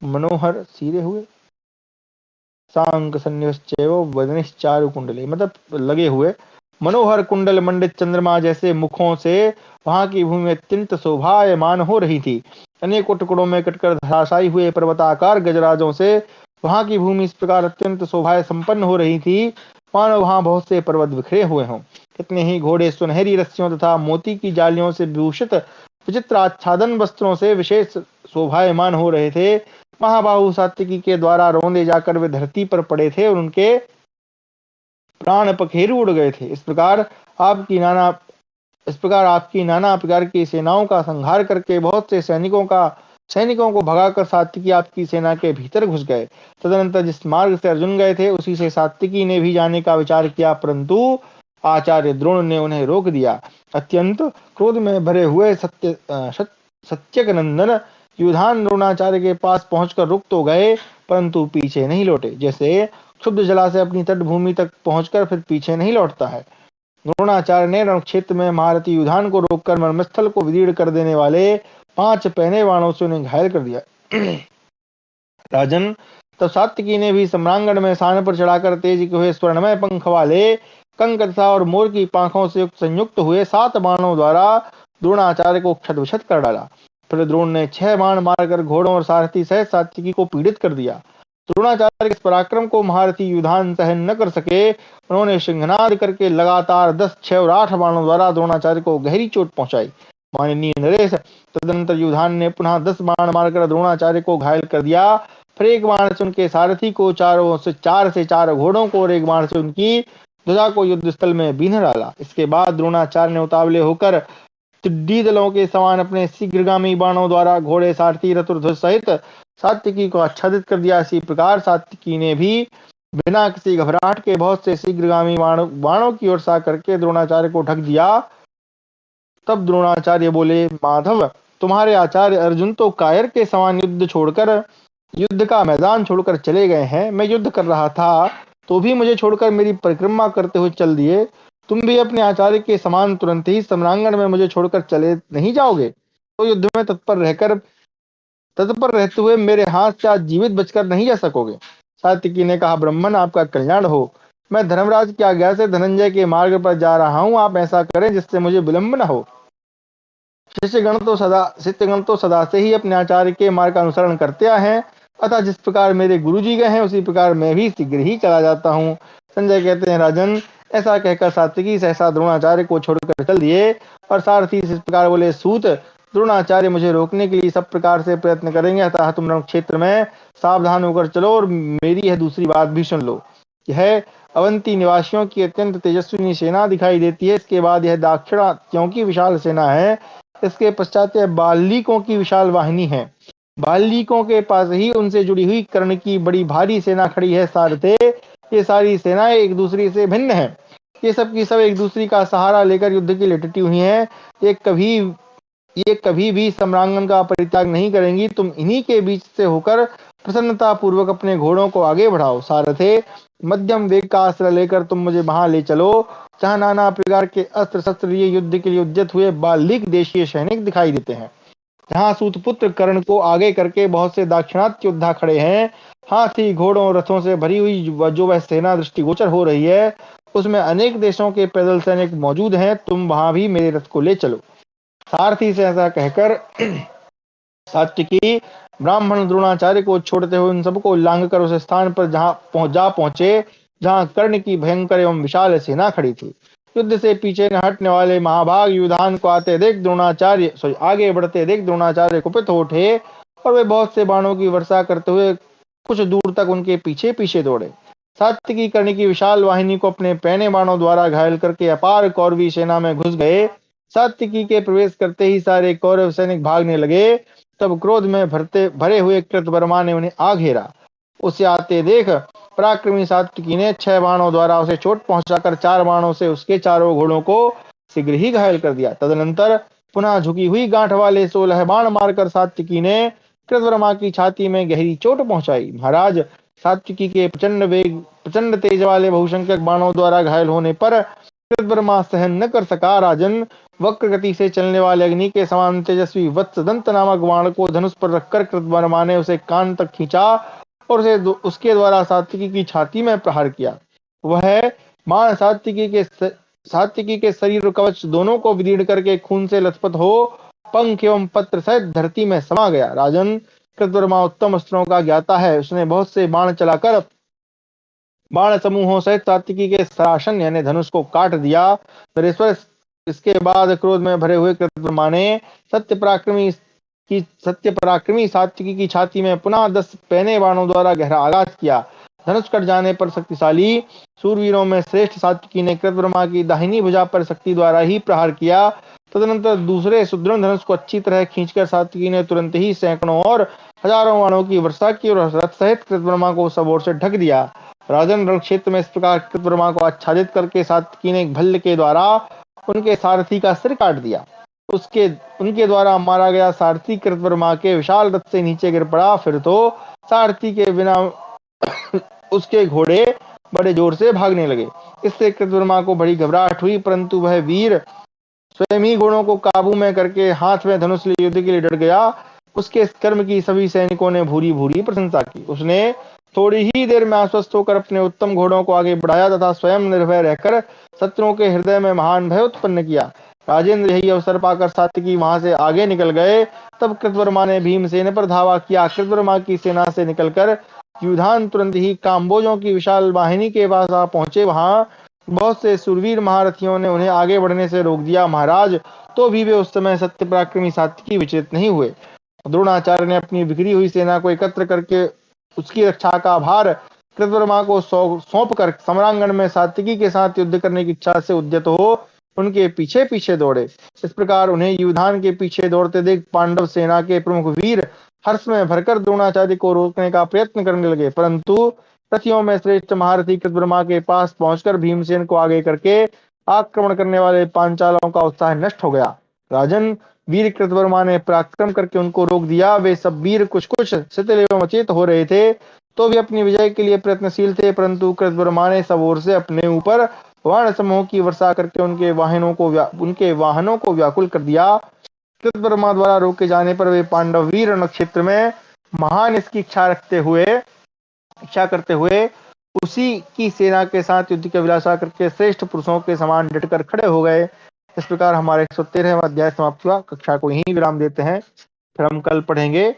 Speaker 1: मनोहर सिरे हुए सांक सन्निश्चय वदनिश्चारु कुंडले, मतलब लगे हुए मनोहर कुंडल मंडित चंद्रमा जैसे मुखों से वहां की भूमि अत्यंत शोभायमान हो रही थी। अनेकों टुकड़ों में कटकर धराशायी हुए पर्वताकार गजराजों से वहां की भूमि इस प्रकार अत्यंत शोभाए संपन्न हो रही थी, मानो वहां बहुत से पर्वत बिखरे हुए हों। कितने ही घोड़े सुनहरी रस्सियों तथा मोती की जालियों से विभूषित विचित्र आच्छादन वस्त्रों से विशेष शोभायमान हो रहे थे। महाबाहु सात्विकी के द्वारा रौंदे जाकर वे धरती पर पड़े थे और उनके प्राण पखेरु उड़ गए थे। इस प्रकार आपकी नाना प्रकार की सेनाओं का संहार करके बहुत से सैनिकों को भगाकर सात्विकी आपकी सेना के भीतर घुस गए। तदनंतर जिस मार्ग से अर्जुन गए थे उसी से सात्विकी ने भी जाने का विचार किया, परंतु आचार्य द्रोण ने उन्हें रोक दिया। अत्यंत क्रोध में भरे हुए सत्यक नंदन युधान द्रोणाचार्य के पास पहुंचकर रुक तो गए, परंतु पीछे नहीं लौटे। जैसे क्षुब्ध जला से अपनी तटभूमि तक पहुंचकर फिर पीछे नहीं लौटता है, द्रोणाचार्य ने रणक्षेत्र में महारथी युधान को रोककर मर्मस्थल को विदीर्ण कर देने वाले 5 पहने बाणों से उन्हें घायल कर दिया। राजन, तब सात्विकी ने भी सम्रांगण में सान पर चढ़ाकर तेज हुए स्वर्णमय पंख वाले कंक तथा और मोर की पांखों से संयुक्त हुए 7 बाणों द्वारा द्रोणाचार्य को क्षत कर डाला। फिर द्रोण ने 6 बाण मारकर घोड़ों और सारथी सहित सात्विकी को पीड़ित कर दिया। द्रोणाचार्य के इस पराक्रम को महारथी युधान सहन न कर सके। उन्होंने सिंहनाद करके लगातार 10, 6 और 8 बाणों द्वारा द्रोणाचार्य को गहरी चोट पहुंचाई। माननीय नरेश, तदनंतर युधान ने पुनः 10 बाण मारकर द्रोणाचार्य को घायल कर दिया। फिर एक बाण से उनके सारथी को 4 से 4 घोड़ों को और एक बाण से उनकी ध्वजा को युद्ध स्थल में बीन्ह डाला। इसके बाद द्रोणाचार्य ने उतावले होकर टिड्डी दलों के समान अपने शीघ्रगामी बाणों द्वारा घोड़े सारथी रथ और ध्वज सहित सात्विकी को आच्छादित कर दिया। इसी प्रकार सात्विकी ने भी बिना किसी घबराहट के बहुत से शीघ्रगामी बाणों की वर्षा करके द्रोणाचार्य को ढक दिया। तब द्रोणाचार्य बोले, माधव, तुम्हारे आचार्य अर्जुन तो कायर के समान युद्ध का मैदान छोड़कर चले गए हैं। मैं युद्ध कर रहा था तो भी मुझे छोड़कर मेरी परिक्रमा करते हुए चल दिए। तुम भी अपने आचार्य के समान तुरंत ही सम्रांगण में मुझे छोड़कर चले नहीं जाओगे, तो युद्ध में तत्पर रहते हुए मेरे हाथ से आज जीवित बचकर नहीं जा सकोगे। सात्विकी ने कहा, ब्राह्मण, आपका कल्याण हो। मैं धर्मराज की आज्ञा से धनंजय के मार्ग पर जा रहा हूँ, आप ऐसा करें जिससे मुझे विलंब न हो। शिष्यगण तो सदा से ही अपने आचार्य के मार्ग का अनुसरण करते आए हैं, अतः जिस प्रकार मेरे गुरुजी गए हैं उसी प्रकार मैं भी शीघ्र ही चला जाता हूँ। संजय कहते हैं, राजन, ऐसा कहकर सात्विकी सहसा द्रोणाचार्य को छोड़कर चल दिए और सारथी इस प्रकार बोले, सूत, द्रोणाचार्य मुझे रोकने के लिए सब प्रकार से प्रयत्न करेंगे, अतः तुम रण क्षेत्र में सावधान होकर चलो और मेरी यह दूसरी बात भी सुन लो। यह अवंती निवासियों की अत्यंत तेजस्वी सेना दिखाई देती है। इसके बाद यह दाक्षिणात्यों की विशाल सेना है। इसके पश्चात यह बाल्लीकों की विशाल वाहिनी है। बाल्लीकों के पास ही उनसे जुड़ी हुई कर्ण की बड़ी भारी सेना खड़ी है। सारथे, ये सारी सेनाएं एक दूसरी से भिन्न है। ये सब की सब एक दूसरी का सहारा लेकर युद्ध की लिपटी हुई हैं। ये कभी भी सम्रांगण का परित्याग नहीं करेंगी। तुम इन्हीं के बीच से होकर प्रसन्नता पूर्वक अपने घोड़ों को आगे बढ़ाओ। सारथे, मध्यम वेग का आश्रय लेकर तुम मुझे वहां ले चलो जहां नाना प्रकार के अस्त्र शस्त्र लिए युद्ध के लिए उद्यत हुए बाल्लिक देशीय सैनिक दिखाई देते हैं। जहां सूतपुत्र कर्ण को आगे करके बहुत से दाक्षिणात्य योद्धा खड़े हैं। हाथी, घोड़ों और रथों से भरी हुई जो वह सेना दृष्टिगोचर हो रही है, उसमें अनेक देशों के पैदल सैनिक मौजूद हैं। तुम वहां भी मेरे रथ को ले चलो। सारथी से ऐसा कहकर सात्विकी ब्राह्मण द्रोणाचार्य को छोड़ते हुए उन सबको लांघ कर उस स्थान पर जा पहुंचे जहां कर्ण की भयंकर एवं विशाल सेना खड़ी थी। युद्ध से पीछे न हटने वाले महाभाग युधान को आगे बढ़ते देख द्रोणाचार्य कुपित हो उठे और वे बहुत से बाणों की वर्षा करते हुए कुछ दूर तक उनके पीछे पीछे दौड़े। सात्विकी कर्ण की विशाल वाहिनी को अपने पैने बाणों द्वारा घायल करके अपार कौरवी सेना में घुस गए। सात्विकी के प्रवेश करते ही सारे कौरव सैनिक भागने लगे। तब क्रोध में भरे हुए कृतवर्मा ने उन्हें आ घेरा। उसे आते देख पराक्रमी सात्विकी ने 6 बाणों द्वारा उसे चोट पहुंचाकर 4 बाणों से उसके चारों घोड़ों को शीघ्र ही घायल कर दिया। तदनंतर पुनः झुकी हुई गांठ वाले 16 बाण मारकर सात्विकी ने कृतवर्मा की छाती में गहरी चोट पहुंचाई। महाराज, सात्विकी के प्रचंड तेज वाले बहुसंख्यक बाणों द्वारा घायल होने पर कृतवर्मा सहन न कर सका। राजन, वक्र गति से चलने वाले अग्नि के समान तेजस्वी वत्सदंत नामक बाण को धनुष पर रखकर कृतवर्मा ने उसे कान तक खींचा और उसके द्वारा सात्विकी की छाती में प्रहार किया। वह बाण सात्विकी के शरीर कवच दोनों को विदीर्ण करके खून से लथपथ हो पंख एवं पत्र सहित धरती में समा गया। राजन, कृतवर्मा उत्तम अस्त्रों का ज्ञाता है। उसने बहुत से बाण चलाकर बाण समूहों सहित सात्विकी के सरासन यानी धनुष को काट दिया। नरेश्वर, इसके बाद क्रोध में भरे हुए कृतवर्मा ने सत्य पराक्रमी सात्विकी की छाती में पुनः 10 पैने बाणों द्वारा गहरा आघात किया। धनुष कट जाने पर शक्तिशाली सूरवीरों में श्रेष्ठ सात्विकी ने कृतवर्मा की दाहिनी भुजा पर शक्ति द्वारा ही प्रहार किया। तदनंतर दूसरे सुदृढ़ धनुष को अच्छी तरह खींचकर सात्विकी ने तुरंत ही सैकड़ों और हजारों बाणों की वर्षा की और रथ सहित कृतवर्मा को सब ओर से ढक दिया। राजन, रण क्षेत्र में इस प्रकार कृतवर्मा को आच्छादित करके सात्विकी ने भल्ल के द्वारा उनके सारथी का सिर काट दिया। उनके द्वारा मारा गया सारथी कृतवर्मा के विशाल रथ से नीचे गिर पड़ा। फिर तो सारथी के बिना उसके घोड़े बड़े जोर से भागने लगे। इससे कृतवर्मा को बड़ी घबराहट हुई, परंतु वह वीर स्वयं ही घोड़ों को काबू में करके हाथ में धनुष लिए युद्ध के लिए डट गया। उसके इस कर्म की सभी सैनिकों ने भूरी भूरी प्रशंसा की। उसने थोड़ी ही देर में आश्वस्त होकर अपने उत्तम घोड़ों को आगे बढ़ाया तथा स्वयं निर्भय रहकर शत्रुओं के हृदय में महान भय उत्पन्न किया। राजेंद्र, यही अवसर पाकर सात्विकी वहां से आगे निकल गए। तब कृतवर्मा ने भीमसेन पर धावा किया। कृतवर्मा की सेना से निकलकर युधान तुरंत ही काम्बोजों की विशाल वाहिनी के पास आ पहुंचे। वहां बहुत से सुरवीर महारथियों ने उन्हें आगे बढ़ने से रोक दिया। महाराज, तो भी वे उस समय सत्य पराक्रमी सात्विकी विचलित नहीं हुए। द्रोणाचार्य ने अपनी बिखरी हुई सेना को एकत्र करके उसकी रक्षा का भार कृतवर्मा को सौंप कर समरांगण में सात्विकी के साथ युद्ध करने की इच्छा से उद्यत हो उनके पीछे पीछे दौड़े। इस प्रकार उन्हें युधान के पीछे दौड़ते देख पांडव सेना के प्रमुख वीर हर्ष में भरकर द्रोणाचार्य को रोकने का प्रयत्न करने लगे, परंतु रथियों में श्रेष्ठ महारथी कृतवर्मा के पास पहुंचकर भीमसेन को आगे करके आक्रमण करने वाले पांचालों का उत्साह नष्ट हो गया। राजन, वीर कृतवर्मा ने पराक्रम करके उनको रोक दिया। वे सब वीर कुछ कुछ शिथिल एवं अचेत हो रहे थे, तो भी अपनी विजय के लिए प्रयत्नशील थे, परंतु कृतवर्मा ने सब ओर से अपने ऊपर बाण समूह की वर्षा करके उनके वाहनों को व्याकुल कर दिया। कृतवर्मा द्वारा रोके जाने पर वे पांडव वीर रण क्षेत्र में महान इसकी इच्छा करते हुए उसी की सेना के साथ युद्ध की अभिलाषा करके श्रेष्ठ पुरुषों के समान डटकर खड़े हो गए। इस प्रकार हमारे 113वां अध्याय समाप्त हुआ। कक्षा को यहीं विराम देते हैं। फिर हम कल पढ़ेंगे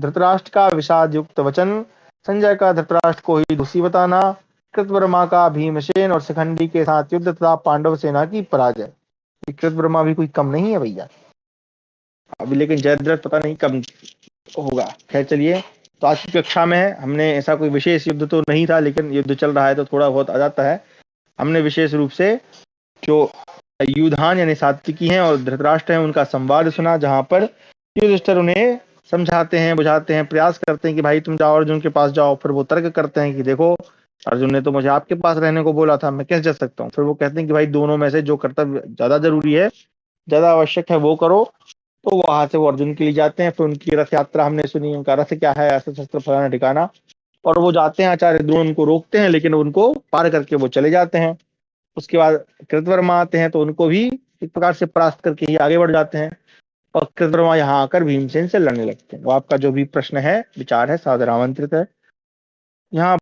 Speaker 1: धृतराष्ट्र का विषाद युक्त वचन, संजय का धृतराष्ट्र को ही दोषी बताना, कृतवर्मा का भीमसेन और शिखंडी के साथ युद्ध तथा पांडव सेना की पराजय। कृतवर्मा भी कोई कम नहीं है भैया अभी, लेकिन जयद्रथ पता नहीं कब होगा। खैर चलिए, तो आज की कक्षा में हमने ऐसा कोई विशेष युद्ध तो नहीं था, लेकिन युद्ध चल रहा है तो थोड़ा बहुत आ जाता है। हमने विशेष रूप से जो युधान यानी सात्विकी हैं और धृतराष्ट्र हैं उनका संवाद सुना, जहां पर युधिष्ठिर उन्हें समझाते हैं, बुझाते हैं, प्रयास करते हैं कि भाई तुम जाओ अर्जुन के पास जाओ। फिर वो तर्क करते हैं कि देखो अर्जुन ने तो मुझे आपके पास रहने को बोला था, मैं कैसे जा सकता हूँ। फिर वो कहते हैं कि भाई दोनों में से जो कर्तव्य ज्यादा जरूरी है, ज्यादा आवश्यक है, वो करो। तो वहां से वो अर्जुन के लिए जाते हैं। फिर उनकी रथ यात्रा हमने सुनी, उनका रथ क्या है, अस्त्र शस्त्र फलाना ठिकाना, और वो जाते हैं। आचार्य द्रोण उनको रोकते हैं, लेकिन उनको पार करके वो चले जाते हैं। उसके बाद कृतवर्मा आते हैं तो उनको भी एक प्रकार से परास्त करके ही आगे बढ़ जाते हैं, और कृतवर्मा यहाँ आकर भीमसेन से लड़ने लगते हैं। वो आपका जो भी प्रश्न है, विचार है, सादर आमंत्रित है। यहाँ